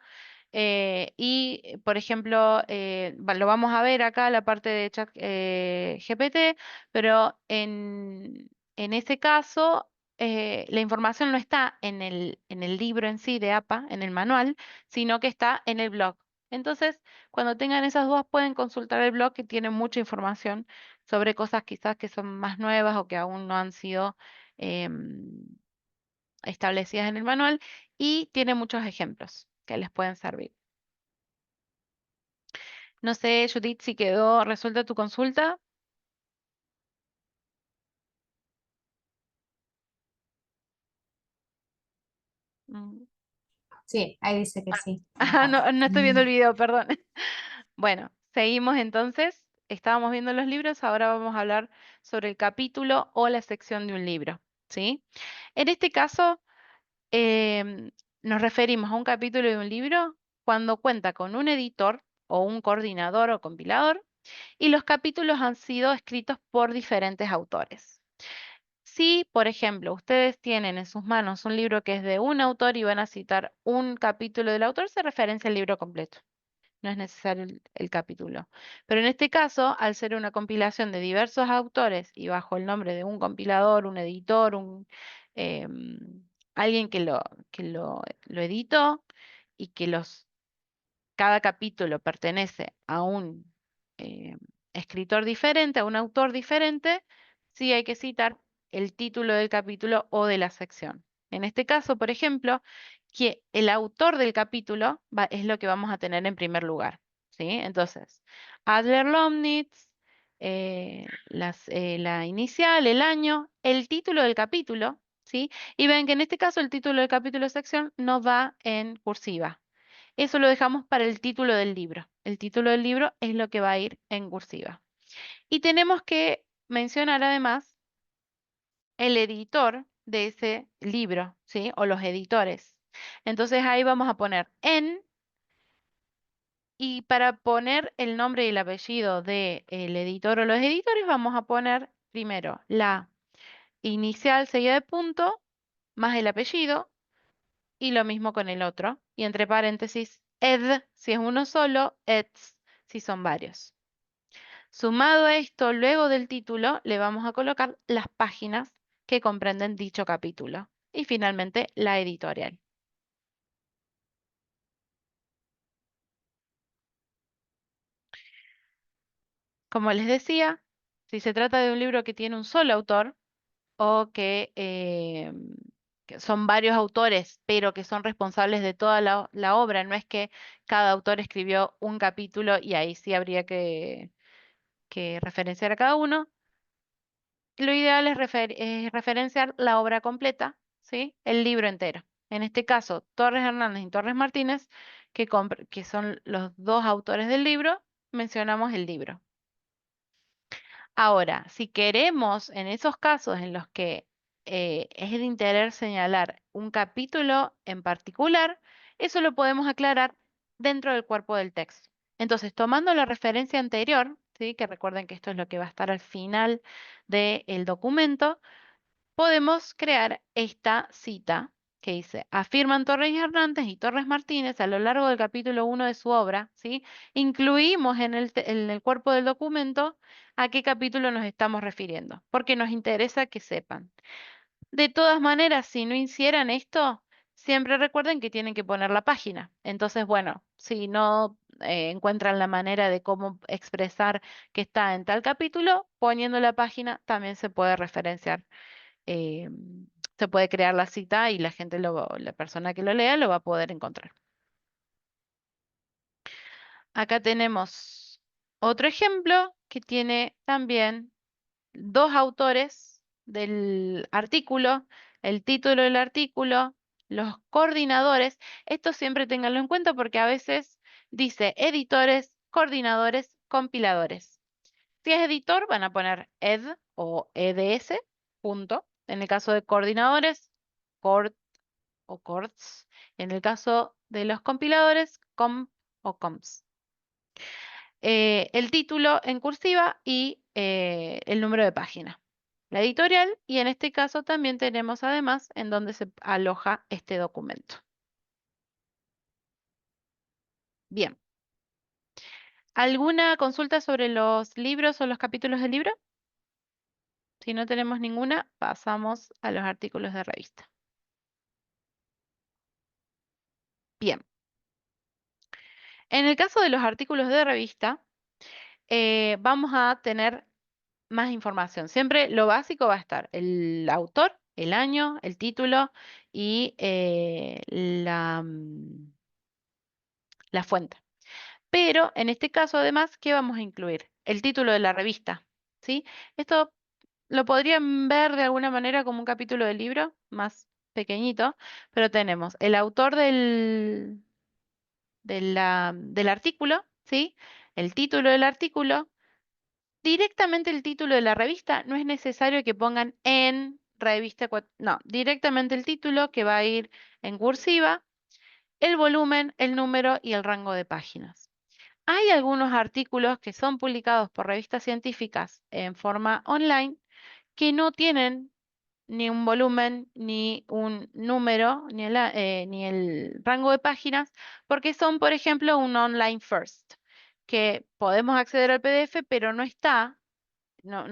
Por ejemplo, lo vamos a ver acá, la parte de chat GPT, pero en ese caso, la información no está en el libro en sí de APA, en el manual, sino que está en el blog. Entonces, cuando tengan esas dudas, pueden consultar el blog que tiene mucha información sobre cosas quizás que son más nuevas o que aún no han sido em, establecidas en el manual y tiene muchos ejemplos que les pueden servir. No sé, Judith, si quedó resuelta tu consulta. Mm. Sí, ahí dice que sí. Ah, no, no estoy viendo el video, perdón. Bueno, seguimos entonces. Estábamos viendo los libros, ahora vamos a hablar sobre el capítulo o la sección de un libro, ¿sí? En este caso, nos referimos a un capítulo de un libro cuando cuenta con un editor o un coordinador o compilador y los capítulos han sido escritos por diferentes autores. Si, por ejemplo, ustedes tienen en sus manos un libro que es de un autor y van a citar un capítulo del autor, se referencia al libro completo. No es necesario el capítulo. Pero en este caso, al ser una compilación de diversos autores y bajo el nombre de un compilador, un editor, alguien que lo editó y que cada capítulo pertenece a un eh, escritor diferente, a un autor diferente, sí hay que citar el título del capítulo o de la sección. En este caso, por ejemplo, que el autor del capítulo es lo que vamos a tener en primer lugar, ¿sí? Entonces, Adler Lomnitz, la inicial, el año, el título del capítulo, ¿sí? Y ven que en este caso el título del capítulo de sección no va en cursiva. Eso lo dejamos para el título del libro. El título del libro es lo que va a ir en cursiva. Y tenemos que mencionar además el editor de ese libro, ¿sí? O los editores. Entonces ahí vamos a poner en, y para poner el nombre y el apellido del editor o los editores vamos a poner primero la inicial seguida de punto, más el apellido, y lo mismo con el otro. Y entre paréntesis, ed si es uno solo, eds si son varios. Sumado a esto, luego del título, le vamos a colocar las páginas que comprenden dicho capítulo. Y finalmente, la editorial. Como les decía, si se trata de un libro que tiene un solo autor o que son varios autores, pero que son responsables de toda la obra, no es que cada autor escribió un capítulo y ahí sí habría que referenciar a cada uno. Lo ideal es referenciar la obra completa, ¿sí? El libro entero. En este caso, Torres Hernández y Torres Martínez, que son los dos autores del libro, mencionamos el libro. Ahora, si queremos, en esos casos en los que es de interés señalar un capítulo en particular, eso lo podemos aclarar dentro del cuerpo del texto. Entonces, tomando la referencia anterior, ¿sí? Que recuerden que esto es lo que va a estar al final del documento, podemos crear esta cita que dice, afirman Torres y Hernández y Torres Martínez a lo largo del capítulo 1 de su obra, ¿sí? Incluimos en el cuerpo del documento a qué capítulo nos estamos refiriendo, porque nos interesa que sepan. De todas maneras, si no hicieran esto, siempre recuerden que tienen que poner la página. Entonces, bueno, si no encuentran la manera de cómo expresar que está en tal capítulo, poniendo la página también se puede referenciar, eh, se puede crear la cita y la persona que lo lea lo va a poder encontrar. Acá tenemos otro ejemplo que tiene también dos autores del artículo, el título del artículo, los coordinadores. Esto siempre ténganlo en cuenta porque a veces dice editores, coordinadores, compiladores. Si es editor, van a poner ed o eds, punto. En el caso de coordinadores, cord o cords. En el caso de los compiladores, comp o comps. El título en cursiva y el número de página. La editorial, y en este caso también tenemos además en donde se aloja este documento. Bien. ¿Alguna consulta sobre los libros o los capítulos del libro? Si no tenemos ninguna, pasamos a los artículos de revista. Bien. En el caso de los artículos de revista, vamos a tener más información. Siempre lo básico va a estar el autor, el año, el título y la fuente. Pero en este caso, además, ¿qué vamos a incluir? El título de la revista, ¿sí? Esto lo podrían ver de alguna manera como un capítulo del libro, más pequeñito, pero tenemos el autor del artículo, ¿sí? El título del artículo. Directamente el título de la revista, no es necesario que pongan en revista, no, directamente el título que va a ir en cursiva, el volumen, el número y el rango de páginas. Hay algunos artículos que son publicados por revistas científicas en forma online que no tienen ni un volumen, ni un número, ni el rango de páginas, porque son, por ejemplo, un online first, que podemos acceder al PDF, pero no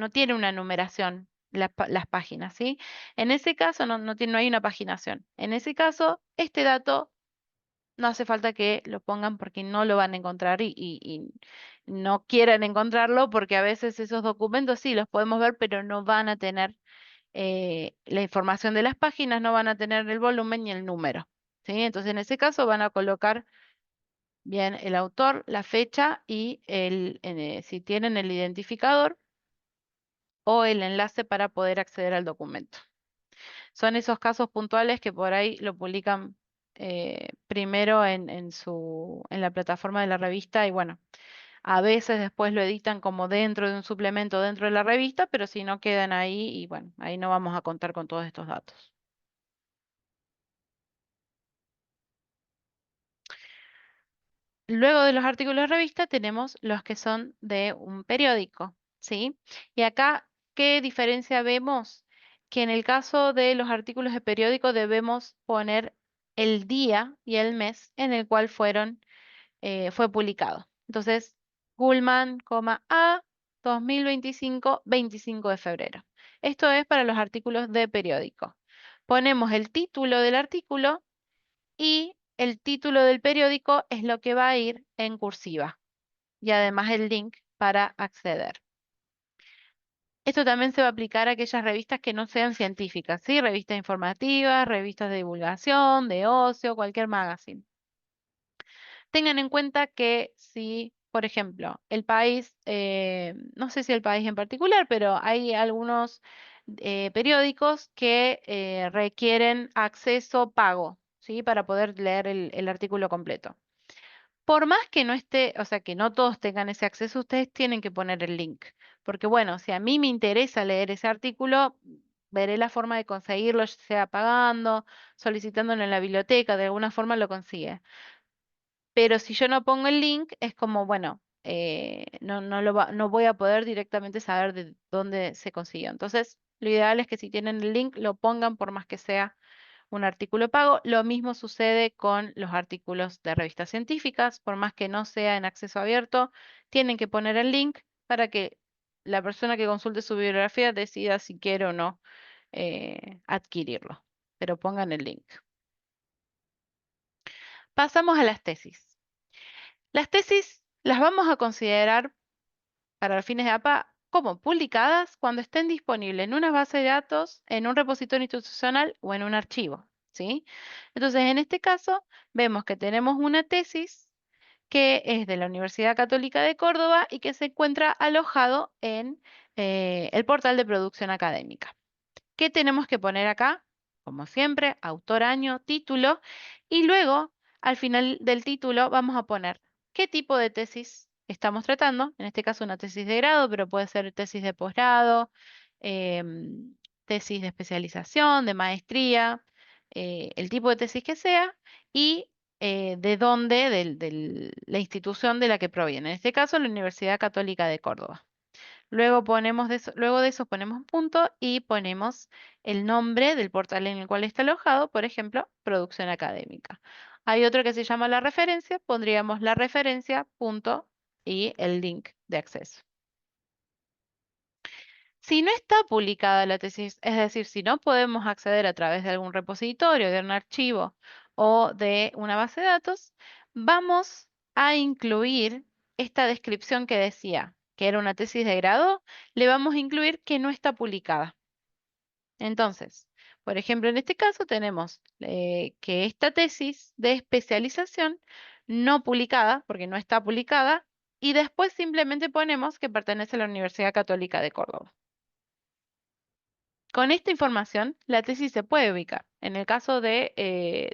tiene una numeración las páginas, ¿sí? En ese caso no hay una paginación. En ese caso, este dato no hace falta que lo pongan porque no lo van a encontrar y no quieran encontrarlo porque a veces esos documentos sí los podemos ver, pero no van a tener la información de las páginas, no van a tener el volumen ni el número, ¿sí? Entonces, en ese caso van a colocar bien el autor, la fecha y si tienen el identificador o el enlace para poder acceder al documento. Son esos casos puntuales que por ahí lo publican primero en la plataforma de la revista y bueno, a veces después lo editan como dentro de un suplemento dentro de la revista, pero si no quedan ahí y bueno, ahí no vamos a contar con todos estos datos. Luego de los artículos de revista tenemos los que son de un periódico, ¿sí? Y acá, ¿qué diferencia vemos? que en el caso de los artículos de periódico debemos poner el día y el mes en el cual fue publicado. Entonces, Gullman, A, 2025, 25 de febrero. Esto es para los artículos de periódico. Ponemos el título del artículo y el título del periódico es lo que va a ir en cursiva y además el link para acceder. Esto también se va a aplicar a aquellas revistas que no sean científicas, ¿sí? Revistas informativas, revistas de divulgación, de ocio, cualquier magazine. Tengan en cuenta que si, por ejemplo, el país, no sé si el país en particular, pero hay algunos periódicos que requieren acceso pago, ¿sí? Para poder leer el artículo completo. Por más que no esté, o sea, que no todos tengan ese acceso, ustedes tienen que poner el link. Porque bueno, si a mí me interesa leer ese artículo, veré la forma de conseguirlo, ya sea pagando, solicitándolo en la biblioteca, de alguna forma lo consigue. Pero si yo no pongo el link, es como, bueno, no voy a poder directamente saber de dónde se consiguió. Entonces, lo ideal es que si tienen el link, lo pongan por más que sea un artículo pago. Lo mismo sucede con los artículos de revistas científicas, por más que no sea en acceso abierto, tienen que poner el link para que la persona que consulte su bibliografía decida si quiere o no adquirirlo. Pero pongan el link. Pasamos a las tesis. Las tesis las vamos a considerar para los fines de APA como publicadas cuando estén disponibles en una base de datos, en un repositorio institucional o en un archivo, ¿sí? Entonces, en este caso, vemos que tenemos una tesis que es de la Universidad Católica de Córdoba y que se encuentra alojado en el portal de producción académica. ¿Qué tenemos que poner acá? Como siempre, autor, año, título y luego, al final del título, vamos a poner qué tipo de tesis estamos tratando. En este caso, una tesis de grado, pero puede ser tesis de posgrado, em, tesis de especialización, de maestría, el tipo de tesis que sea y de dónde, de la institución de la que proviene. En este caso, la Universidad Católica de Córdoba. Luego de eso ponemos un punto y ponemos el nombre del portal en el cual está alojado, por ejemplo, producción académica. Hay otro que se llama la referencia, pondríamos la referencia, punto y el link de acceso. Si no está publicada la tesis, es decir, si no podemos acceder a través de algún repositorio, de un archivo o de una base de datos, vamos a incluir esta descripción que decía que era una tesis de grado, le vamos a incluir que no está publicada. Entonces, por ejemplo, en este caso tenemos que esta tesis de especialización no publicada, porque no está publicada, y después simplemente ponemos que pertenece a la Universidad Católica de Córdoba. Con esta información, la tesis se puede ubicar. En el caso de,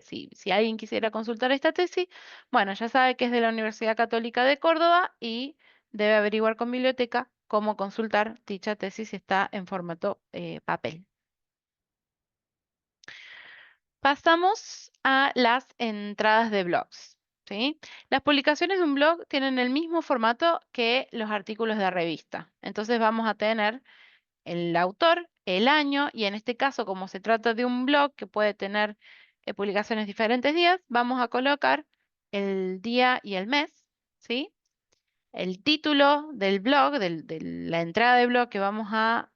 si alguien quisiera consultar esta tesis, bueno, ya sabe que es de la Universidad Católica de Córdoba y debe averiguar con biblioteca cómo consultar dicha tesis si está en formato papel. Pasamos a las entradas de blogs, ¿sí? Las publicaciones de un blog tienen el mismo formato que los artículos de revista. Entonces vamos a tener el autor, el año, y en este caso, como se trata de un blog que puede tener publicaciones diferentes días, vamos a colocar el día y el mes, ¿sí? El título del blog, de la entrada de blog que vamos a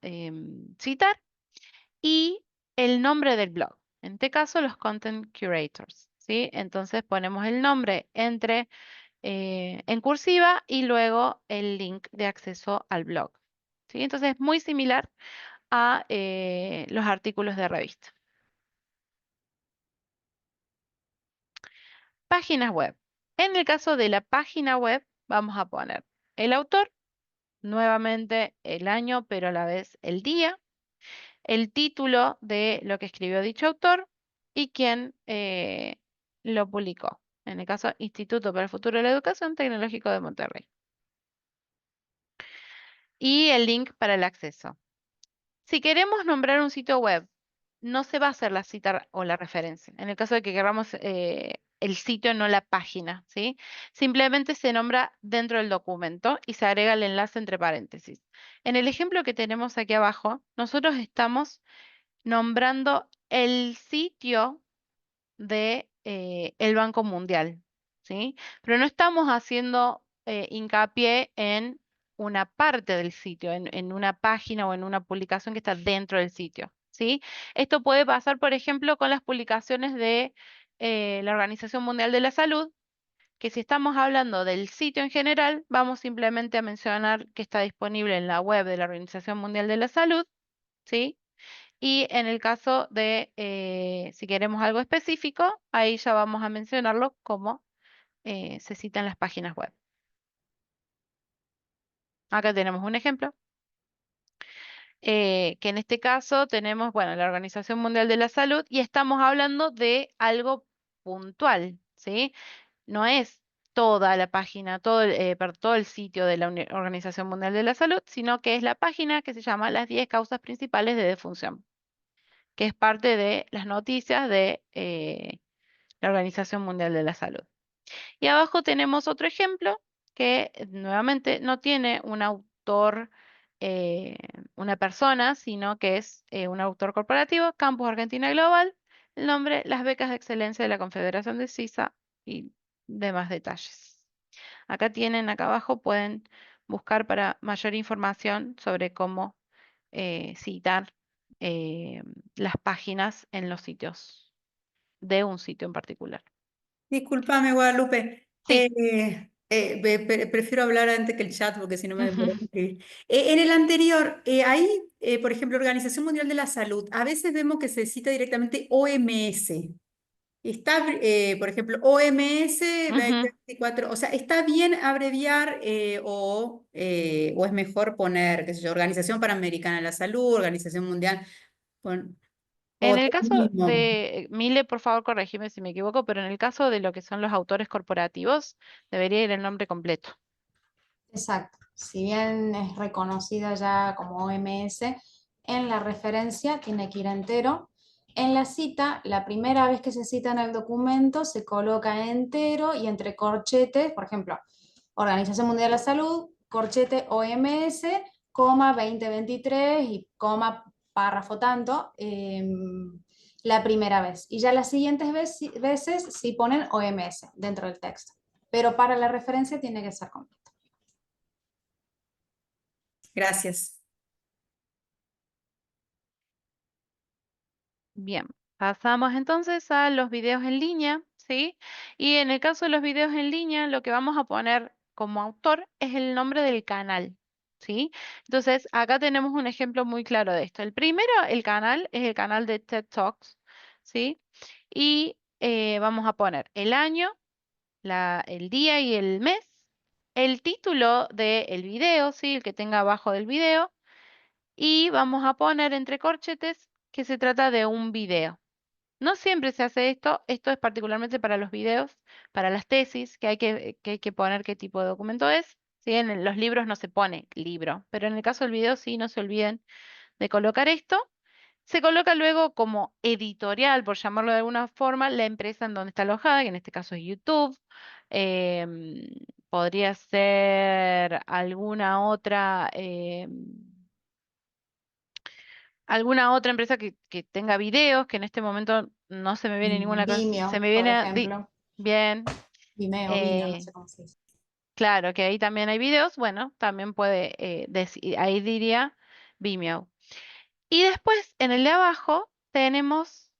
citar, y el nombre del blog. En este caso, los content curators, ¿sí? Entonces ponemos el nombre en cursiva y luego el link de acceso al blog, ¿sí? Entonces es muy similar a los artículos de revista. Páginas web. En el caso de la página web, vamos a poner el autor, nuevamente el año, pero a la vez el día, el título de lo que escribió dicho autor y quién lo publicó. En el caso, Instituto para el Futuro de la Educación Tecnológico de Monterrey. Y el link para el acceso. Si queremos nombrar un sitio web, no se va a hacer la cita o la referencia. En el caso de que queramos el sitio, no la página, ¿sí? Simplemente se nombra dentro del documento y se agrega el enlace entre paréntesis. En el ejemplo que tenemos aquí abajo, nosotros estamos nombrando el sitio de el Banco Mundial, ¿sí? Pero no estamos haciendo hincapié en una parte del sitio, en una página o en una publicación que está dentro del sitio, ¿sí? Esto puede pasar, por ejemplo, con las publicaciones de la Organización Mundial de la Salud, que si estamos hablando del sitio en general, vamos simplemente a mencionar que está disponible en la web de la Organización Mundial de la Salud, ¿sí? Y en el caso de, si queremos algo específico, ahí ya vamos a mencionarlo como se cita en las páginas web. Acá tenemos un ejemplo, que en este caso tenemos, bueno, la Organización Mundial de la Salud y estamos hablando de algo puntual, ¿sí? No es toda la página, todo el sitio de la Organización Mundial de la Salud, sino que es la página que se llama Las 10 causas principales de defunción, que es parte de las noticias de la Organización Mundial de la Salud. Y abajo tenemos otro ejemplo que nuevamente no tiene un autor, eh, una persona, sino que es un autor corporativo, Campus Argentina Global, el nombre, las becas de excelencia de la Confederación de CISA y demás detalles. Acá tienen, acá abajo pueden buscar para mayor información sobre cómo citar eh, las páginas en los sitios de un sitio en particular. Discúlpame, Guadalupe. Sí. Prefiero hablar antes que el chat porque si no me demoro Ujú, en escribir. En el anterior, ahí, por ejemplo, Organización Mundial de la Salud, a veces vemos que se cita directamente OMS. Está, por ejemplo, OMS ujú. 2024, o sea, ¿está bien abreviar o es mejor poner, qué sé yo, Organización Panamericana de la Salud, Organización Mundial, o En da el lo caso mismo? de Mile, por favor, corregime si me equivoco, pero en el caso de lo que son los autores corporativos, debería ir el nombre completo. Exacto. Si bien es reconocida ya como OMS, en la referencia tiene que ir entero. En la cita, la primera vez que se cita en el documento, se coloca entero y entre corchetes, por ejemplo, Organización Mundial de la Salud, corchete OMS, coma 2023 y coma párrafo tanto, la primera vez. Y ya las siguientes veces sí ponen OMS dentro del texto. Pero para la referencia tiene que ser completo. Gracias. Bien, pasamos entonces a los videos en línea, ¿sí? Y en el caso de los videos en línea, lo que vamos a poner como autor es el nombre del canal, ¿sí? Entonces, acá tenemos un ejemplo muy claro de esto. El primero, el canal, es el canal de TED Talks, ¿sí? Y vamos a poner el año, el día y el mes, el título del video, ¿sí? El que tenga abajo del video, y vamos a poner entre corchetes que se trata de un video. No siempre se hace esto, esto es particularmente para los videos, para las tesis, que hay que poner qué tipo de documento es. ¿Sí? En los libros no se pone libro, pero en el caso del video sí, no se olviden de colocar esto. Se coloca luego como editorial, por llamarlo de alguna forma, la empresa en donde está alojada, que en este caso es YouTube. Em, Podría ser alguna otra empresa que tenga videos, que en este momento no se me viene ninguna cosa, se Vimeo, me por viene ejemplo. bien, Vimeo, Vimeo, no eh, sé cómo se dice. claro que ahí también hay videos, bueno, también puede decir, ahí diría Vimeo. Y después, en el de abajo, tenemos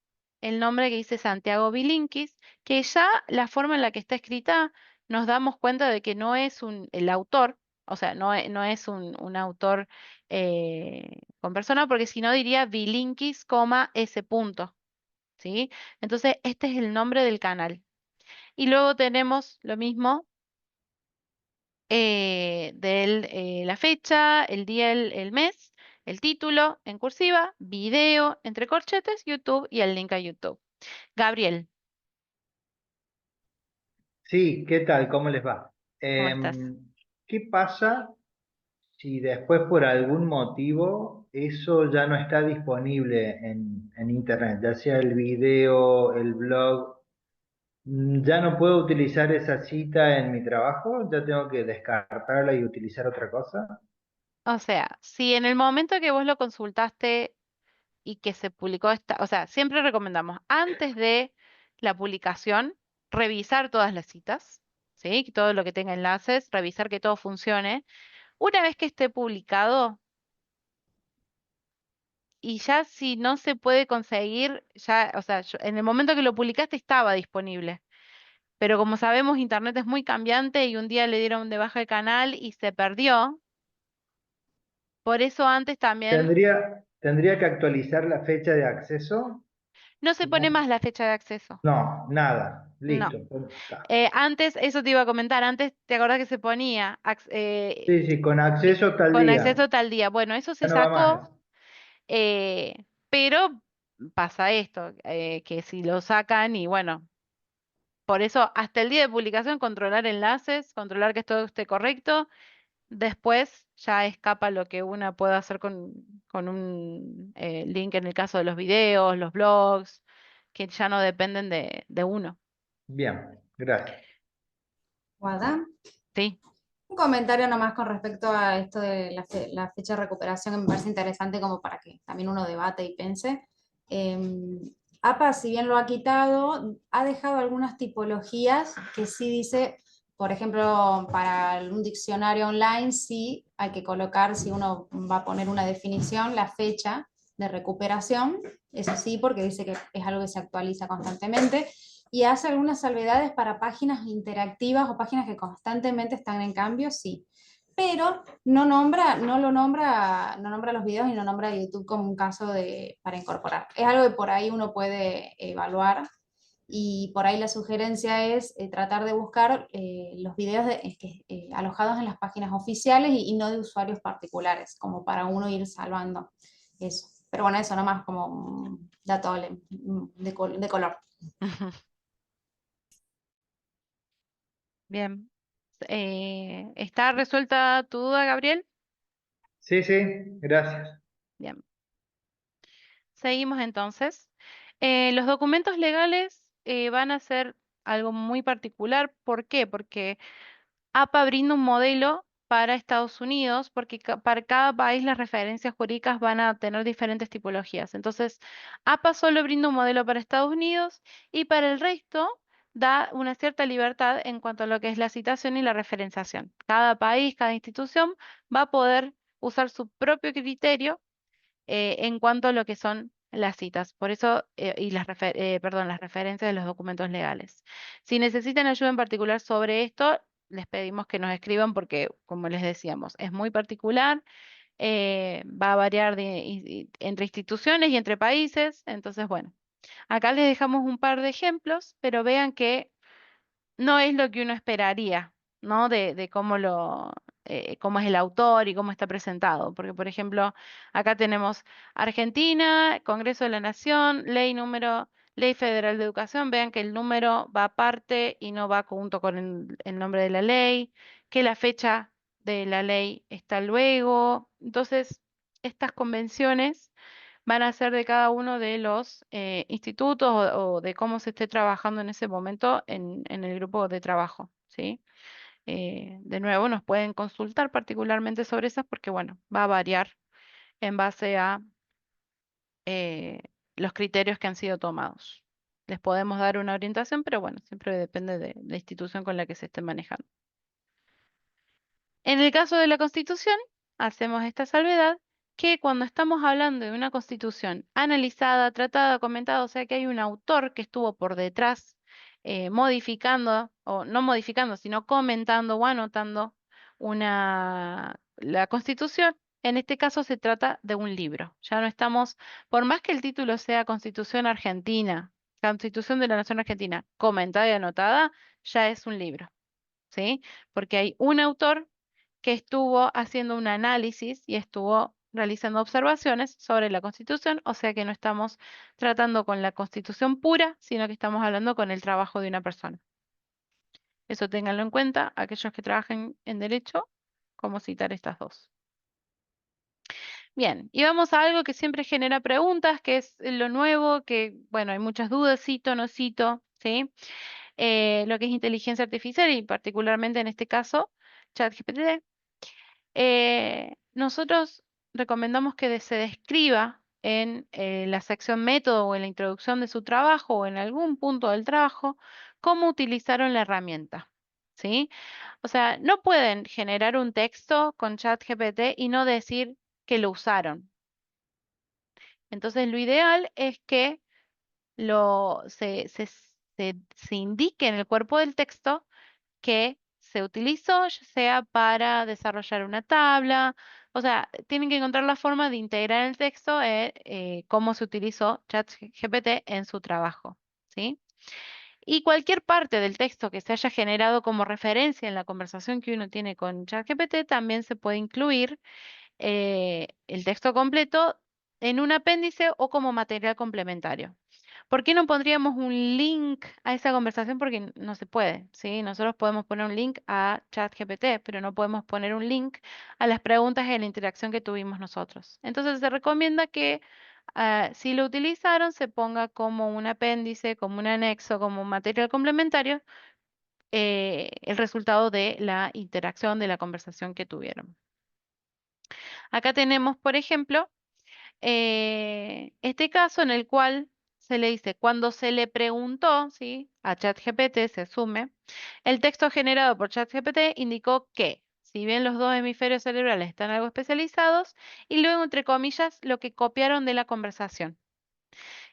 el nombre que dice Santiago Bilinkis, que ya la forma en la que está escrita nos damos cuenta de que no es el autor, o sea, no es un autor con persona, porque si no diría Bilinkis, ese punto, ¿sí? Entonces, este es el nombre del canal. Y luego tenemos lo mismo de la fecha, el día, el mes, el título en cursiva, video entre corchetes, YouTube y el link a YouTube. Gabriel, Sí, ¿qué tal? ¿Cómo les va? ¿cómo estás? ¿Qué pasa si después por algún motivo eso ya no está disponible en Internet, ya sea el video, el blog? ¿Ya no puedo utilizar esa cita en mi trabajo? ¿Ya tengo que descartarla y utilizar otra cosa? O sea, si en el momento que vos lo consultaste y que se publicó o sea, siempre recomendamos antes de la publicación revisar todas las citas, ¿sí? Todo lo que tenga enlaces, revisar que todo funcione. Una vez que esté publicado, y ya si no se puede conseguir, ya, o sea, en el momento que lo publicaste estaba disponible. Pero como sabemos, Internet es muy cambiante y un día le dieron de baja el canal y se perdió. Por eso antes también ¿Tendría que actualizar la fecha de acceso? no se pone más la fecha de acceso. No, nada. No. Listo. Está. Antes, eso te iba a comentar, antes te acordás que se ponía Sí, sí, con acceso tal con día. acceso tal día. Bueno, eso Ya se no va sacó, más. pero pasa esto, que si lo sacan y bueno, por eso hasta el día de publicación controlar enlaces, controlar que todo esté correcto. Después ya escapa lo que una pueda hacer con un link en el caso de los videos, los blogs, que ya no dependen de uno. Bien, gracias. Guada. Sí, Un comentario nomás con respecto a esto de la fecha de recuperación que me parece interesante como para que también uno debate y piense. APA, si bien lo ha quitado, ha dejado algunas tipologías que sí dice, por ejemplo, para un diccionario online, sí hay que colocar, si uno va a poner una definición, la fecha de recuperación, eso sí, porque dice que es algo que se actualiza constantemente y hace algunas salvedades para páginas interactivas o páginas que constantemente están en cambio, sí. Pero no nombra los videos y no nombra a YouTube como un caso para incorporar. Es algo que por ahí uno puede evaluar y por ahí la sugerencia es tratar de buscar los videos alojados en las páginas oficiales y no de usuarios particulares, como para uno ir salvando eso. Pero bueno, eso nomás como un dato de color. bien. ¿Está resuelta tu duda, Gabriel? Sí, sí, gracias. Bien. Seguimos entonces. Los documentos legales van a ser algo muy particular. ¿Por qué? Porque APA brinda un modelo para Estados Unidos, porque para cada país las referencias jurídicas van a tener diferentes tipologías. Entonces, APA solo brinda un modelo para Estados Unidos y para el resto da una cierta libertad en cuanto a lo que es la citación y la referenciación. Cada país, cada institución va a poder usar su propio criterio en cuanto a lo que son las citas, por eso, y perdón, las referencias de los documentos legales. Si necesitan ayuda en particular sobre esto, les pedimos que nos escriban porque, como les decíamos, es muy particular, va a variar entre instituciones y entre países, entonces, bueno, acá les dejamos un par de ejemplos, pero vean que no es lo que uno esperaría, ¿no? De cómo es el autor y cómo está presentado. Porque, por ejemplo, acá tenemos Argentina, Congreso de la Nación, Ley Federal de Educación. Vean que el número va aparte y no va junto con el nombre de la ley, que la fecha de la ley está luego. Entonces, estas convenciones van a ser de cada uno de los institutos o de cómo se esté trabajando en ese momento en el grupo de trabajo, ¿sí? De nuevo, nos pueden consultar particularmente sobre esas porque, bueno, va a variar en base a eh, los criterios que han sido tomados. Les podemos dar una orientación, pero bueno, siempre depende de la institución con la que se esté manejando. En el caso de la Constitución, hacemos esta salvedad que cuando estamos hablando de una Constitución analizada, tratada, comentada, o sea que hay un autor que estuvo por detrás modificando, o no modificando, sino comentando o anotando la Constitución, en este caso se trata de un libro. Ya no estamos, por más que el título sea Constitución Argentina, Constitución de la Nación Argentina, comentada y anotada, ya es un libro, ¿sí? Porque hay un autor que estuvo haciendo un análisis y estuvo realizando observaciones sobre la Constitución, o sea que no estamos tratando con la Constitución pura, sino que estamos hablando con el trabajo de una persona. Eso ténganlo en cuenta, aquellos que trabajen en derecho, cómo citar estas dos. Bien, y vamos a algo que siempre genera preguntas, que es lo nuevo, que, bueno, hay muchas dudas, cito, no cito, ¿sí? Lo que es inteligencia artificial y particularmente en este caso, ChatGPT. Nosotros recomendamos que se describa en la sección método o en la introducción de su trabajo o en algún punto del trabajo cómo utilizaron la herramienta, ¿sí? O sea, no pueden generar un texto con ChatGPT y no decir que lo usaron. Entonces, lo ideal es que se indique en el cuerpo del texto que se utilizó, ya sea para desarrollar una tabla, o sea, tienen que encontrar la forma de integrar en el texto cómo se utilizó ChatGPT en su trabajo, ¿sí? Y cualquier parte del texto que se haya generado como referencia en la conversación que uno tiene con ChatGPT también se puede incluir el texto completo en un apéndice o como material complementario. ¿Por qué no pondríamos un link a esa conversación? Porque no se puede, ¿sí? Nosotros podemos poner un link a ChatGPT, pero no podemos poner un link a las preguntas y a la interacción que tuvimos nosotros. Entonces se recomienda que si lo utilizaron, se ponga como un apéndice, como un anexo, como un material complementario, el resultado de la interacción, de la conversación que tuvieron. Acá tenemos, por ejemplo, este caso en el cual se le dice, cuando se le preguntó, ¿sí? A ChatGPT, se asume, el texto generado por ChatGPT indicó que, si bien los dos hemisferios cerebrales están algo especializados, y luego, entre comillas, lo que copiaron de la conversación.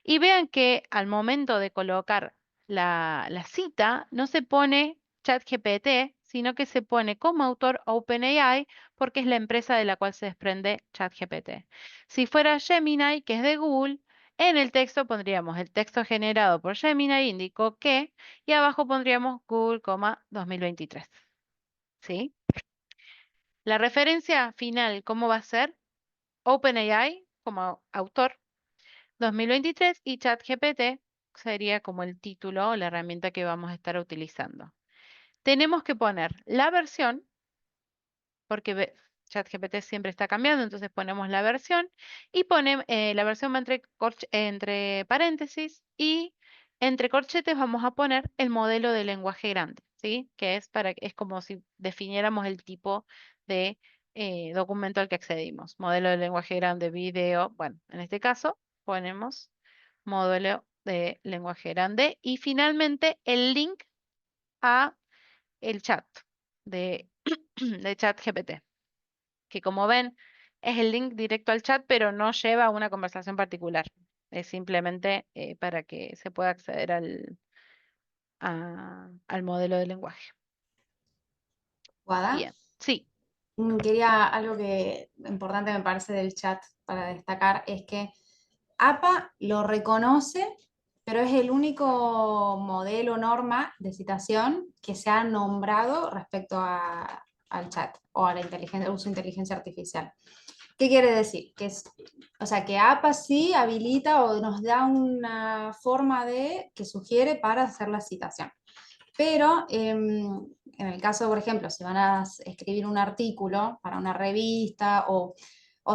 Y vean que al momento de colocar la cita, no se pone ChatGPT, sino que se pone como autor OpenAI, porque es la empresa de la cual se desprende ChatGPT. Si fuera Gemini, que es de Google, en el texto pondríamos el texto generado por Gemini, indicó que, y abajo pondríamos Google, 2023. ¿Sí? La referencia final, ¿cómo va a ser? OpenAI como autor 2023 y ChatGPT sería como el título o la herramienta que vamos a estar utilizando. Tenemos que poner la versión, porque ChatGPT siempre está cambiando, entonces ponemos la versión y ponemos la versión va entre paréntesis y entre corchetes vamos a poner el modelo de lenguaje grande, ¿sí? Que es como si definiéramos el tipo de documento al que accedimos. Modelo de lenguaje grande, video, bueno, en este caso ponemos modelo de lenguaje grande y finalmente el link a el chat de, de ChatGPT, que como ven es el link directo al chat, pero no lleva a una conversación particular. Es simplemente para que se pueda acceder al modelo de lenguaje. Guada. Bien, sí. Quería algo que importante me parece del chat para destacar es que APA lo reconoce, pero es el único modelo norma de citación que se ha nombrado respecto al chat o a la inteligencia, uso de inteligencia artificial. ¿Qué quiere decir? O sea, que APA sí habilita o nos da una forma que sugiere para hacer la citación. Pero en el caso, por ejemplo, si van a escribir un artículo para una revista o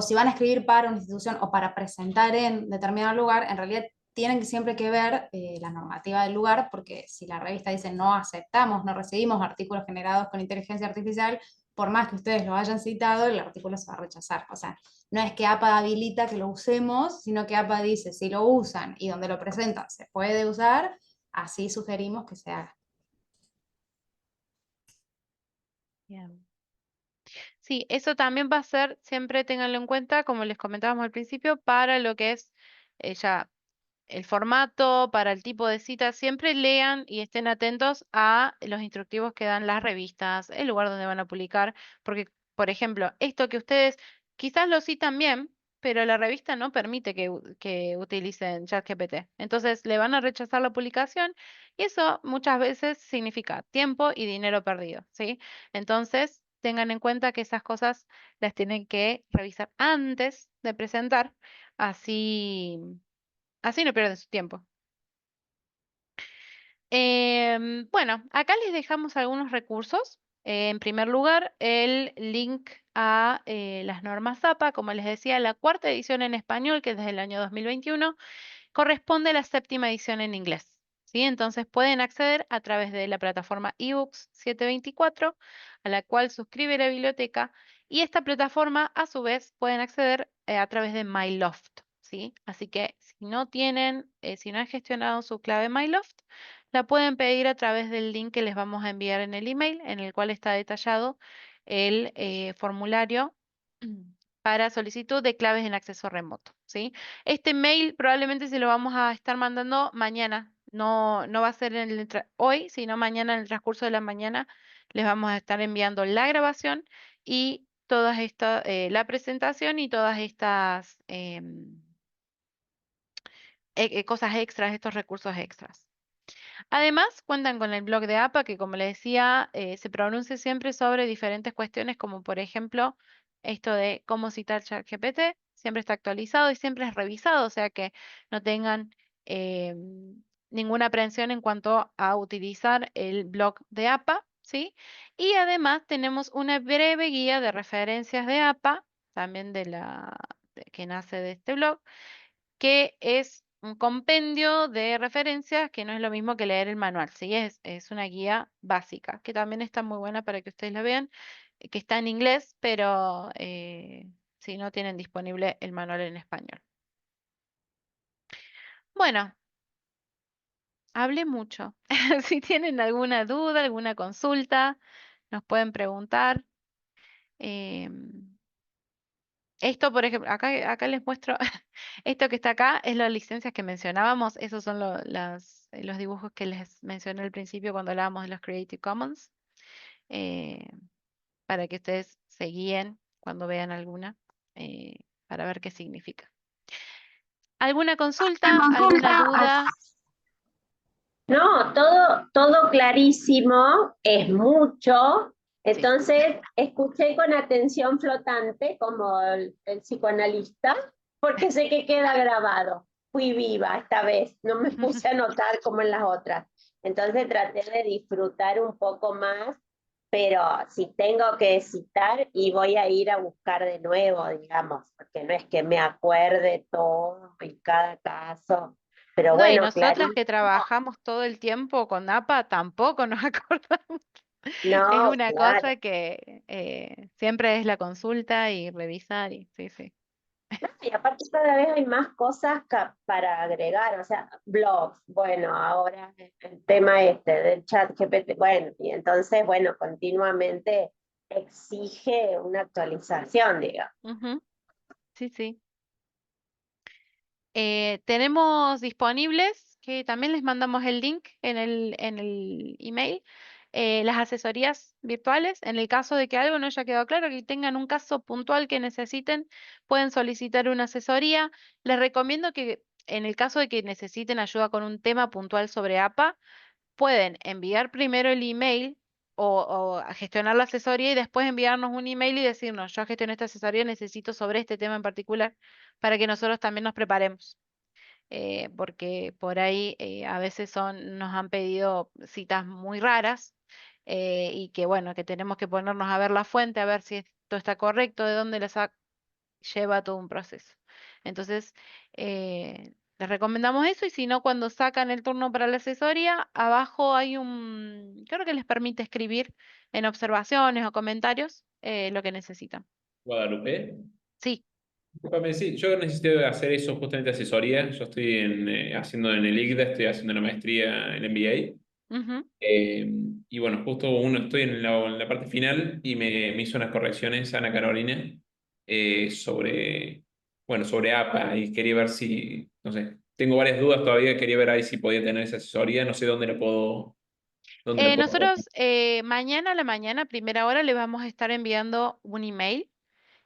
si van a escribir para una institución o para presentar en determinado lugar, en realidad tienen siempre que ver la normativa del lugar, porque si la revista dice no aceptamos, no recibimos artículos generados con inteligencia artificial, por más que ustedes lo hayan citado, el artículo se va a rechazar. O sea, no es que APA habilita que lo usemos, sino que APA dice si lo usan y donde lo presentan se puede usar, así sugerimos que se haga. Bien. Sí, eso también va a ser, siempre ténganlo en cuenta, como les comentábamos al principio, para lo que es ya el formato, para el tipo de cita, siempre lean y estén atentos a los instructivos que dan las revistas, el lugar donde van a publicar, porque, por ejemplo, esto que ustedes quizás lo citan bien, pero la revista no permite que utilicen ChatGPT. Entonces le van a rechazar la publicación y eso muchas veces significa tiempo y dinero perdido, ¿sí? Entonces, tengan en cuenta que esas cosas las tienen que revisar antes de presentar, así no pierden su tiempo. Bueno, acá les dejamos algunos recursos. En primer lugar, el link a las normas APA, como les decía, la cuarta edición en español, que es desde el año 2021, corresponde a la séptima edición en inglés. ¿Sí? Entonces pueden acceder a través de la plataforma eBooks 724, a la cual suscribe la biblioteca, y esta plataforma, a su vez, pueden acceder a través de MyLoft. ¿sí? Así que si no tienen, si no han gestionado su clave MyLoft, la pueden pedir a través del link que les vamos a enviar en el email, en el cual está detallado el formulario para solicitud de claves en acceso remoto, ¿sí? Este mail probablemente se lo vamos a estar mandando mañana. No va a ser hoy, sino mañana en el transcurso de la mañana les vamos a estar enviando la grabación y todas estas, la presentación y todas estas cosas extras, estos recursos extras. Además, cuentan con el blog de APA, que como le decía, se pronuncia siempre sobre diferentes cuestiones, como por ejemplo, esto de cómo citar ChatGPT, siempre está actualizado y siempre es revisado, o sea que no tengan ninguna aprensión en cuanto a utilizar el blog de APA, ¿sí? Y además tenemos una breve guía de referencias de APA, también que nace de este blog, que es un compendio de referencias que no es lo mismo que leer el manual, ¿sí? Es una guía básica, que también está muy buena para que ustedes la vean, que está en inglés, pero si no tienen disponible el manual en español. Bueno, hablé mucho. Si tienen alguna duda, alguna consulta, nos pueden preguntar. Em, Esto, por ejemplo, acá les muestro, esto que está acá es las licencias que mencionábamos, esos son los dibujos que les mencioné al principio cuando hablábamos de los Creative Commons, eh, para que ustedes se guíen cuando vean alguna, eh, para ver qué significa. ¿Alguna consulta? ¿Alguna duda? No, todo clarísimo, es mucho. Sí. Entonces, escuché con atención flotante, como el psicoanalista, porque sé que queda grabado. Fui viva esta vez, no me puse a notar como en las otras. Entonces traté de disfrutar un poco más, pero si tengo que citar y voy a ir a buscar de nuevo, digamos, porque no es que me acuerde todo en cada caso. Pero No, y bueno, nosotras que trabajamos todo el tiempo con APA tampoco nos acordamos. Es no, una claro. cosa que siempre es la consulta y revisar y sí, sí. Y aparte cada vez hay más cosas para agregar, o sea, blogs, bueno, ahora el tema este del chat GPT, bueno, y entonces, bueno, continuamente exige una actualización, digamos. Ujú, sí, sí. Tenemos disponibles, que también les mandamos el link en el email, las asesorías virtuales. En el caso de que algo no haya quedado claro, que tengan un caso puntual que necesiten, pueden solicitar una asesoría. Les recomiendo que en el caso de que necesiten ayuda con un tema puntual sobre APA, pueden enviar primero el email o a gestionar la asesoría y después enviarnos un email y decirnos, yo gestioné esta asesoría, necesito sobre este tema en particular, para que nosotros también nos preparemos. Porque por ahí a veces nos han pedido citas muy raras y que bueno, que tenemos que ponernos a ver la fuente, a ver si esto está correcto, de dónde la lleva todo un proceso. Entonces, les recomendamos eso y si no, cuando sacan el turno para la asesoría, abajo hay creo que les permite escribir en observaciones o comentarios lo que necesitan. Guadalupe. Sí. Discúlpame, sí, yo necesito hacer eso, justamente asesoría. Yo estoy haciendo en el ICDA, estoy haciendo una maestría en MBA. Ujú. Y bueno, justo estoy en la parte final y me hizo unas correcciones Ana Carolina sobre, bueno, sobre APA y quería ver si, no sé, tengo varias dudas todavía, quería ver ahí si podía tener esa asesoría, no sé dónde la puedo ver. Nosotros mañana a la mañana, primera hora, le vamos a estar enviando un email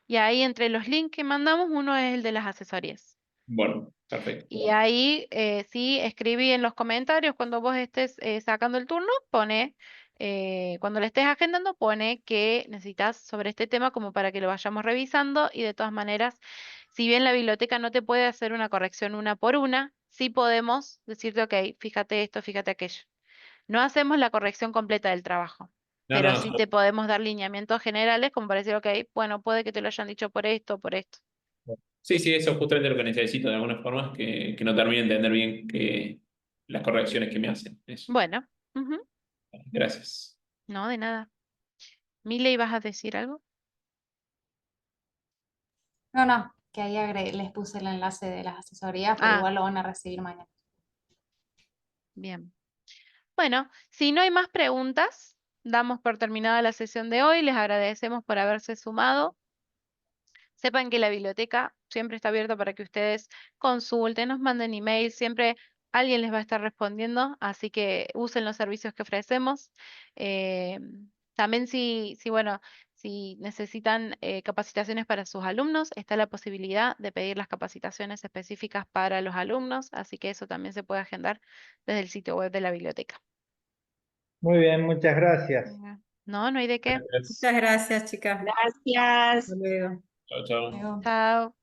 y ahí entre los links que mandamos, uno es el de las asesorías. Bueno, perfecto. Y ahí sí, escribí en los comentarios cuando vos estés sacando el turno, cuando le estés agendando, pone que necesitas sobre este tema como para que lo vayamos revisando y de todas maneras, si bien la biblioteca no te puede hacer una corrección una por una, sí podemos decirte, ok, fíjate esto, fíjate aquello. No hacemos la corrección completa del trabajo, No, pero no, sí te podemos dar lineamientos generales como para decir, ok, bueno, puede que te lo hayan dicho por esto, por esto. sí, sí, eso es justamente lo que necesito de alguna forma, que no termine de entender bien las correcciones que me hacen. Eso. Bueno, ujú, Gracias. no, de nada. Mile, ¿ibas a decir algo? No, no, que ahí les puse el enlace de las asesorías, pero Ah, igual lo van a recibir mañana. bien. Bueno, si no hay más preguntas, damos por terminada la sesión de hoy. Les agradecemos por haberse sumado. Sepan que la biblioteca siempre está abierta para que ustedes consulten, nos manden email, siempre alguien les va a estar respondiendo, así que usen los servicios que ofrecemos. Eh, También bueno, si necesitan capacitaciones para sus alumnos, está la posibilidad de pedir las capacitaciones específicas para los alumnos, así que eso también se puede agendar desde el sitio web de la biblioteca. Muy bien, muchas gracias. No, no hay de qué. Gracias. Muchas gracias, chicas. Gracias. Hasta luego. Chao, chao. Luego- Chao.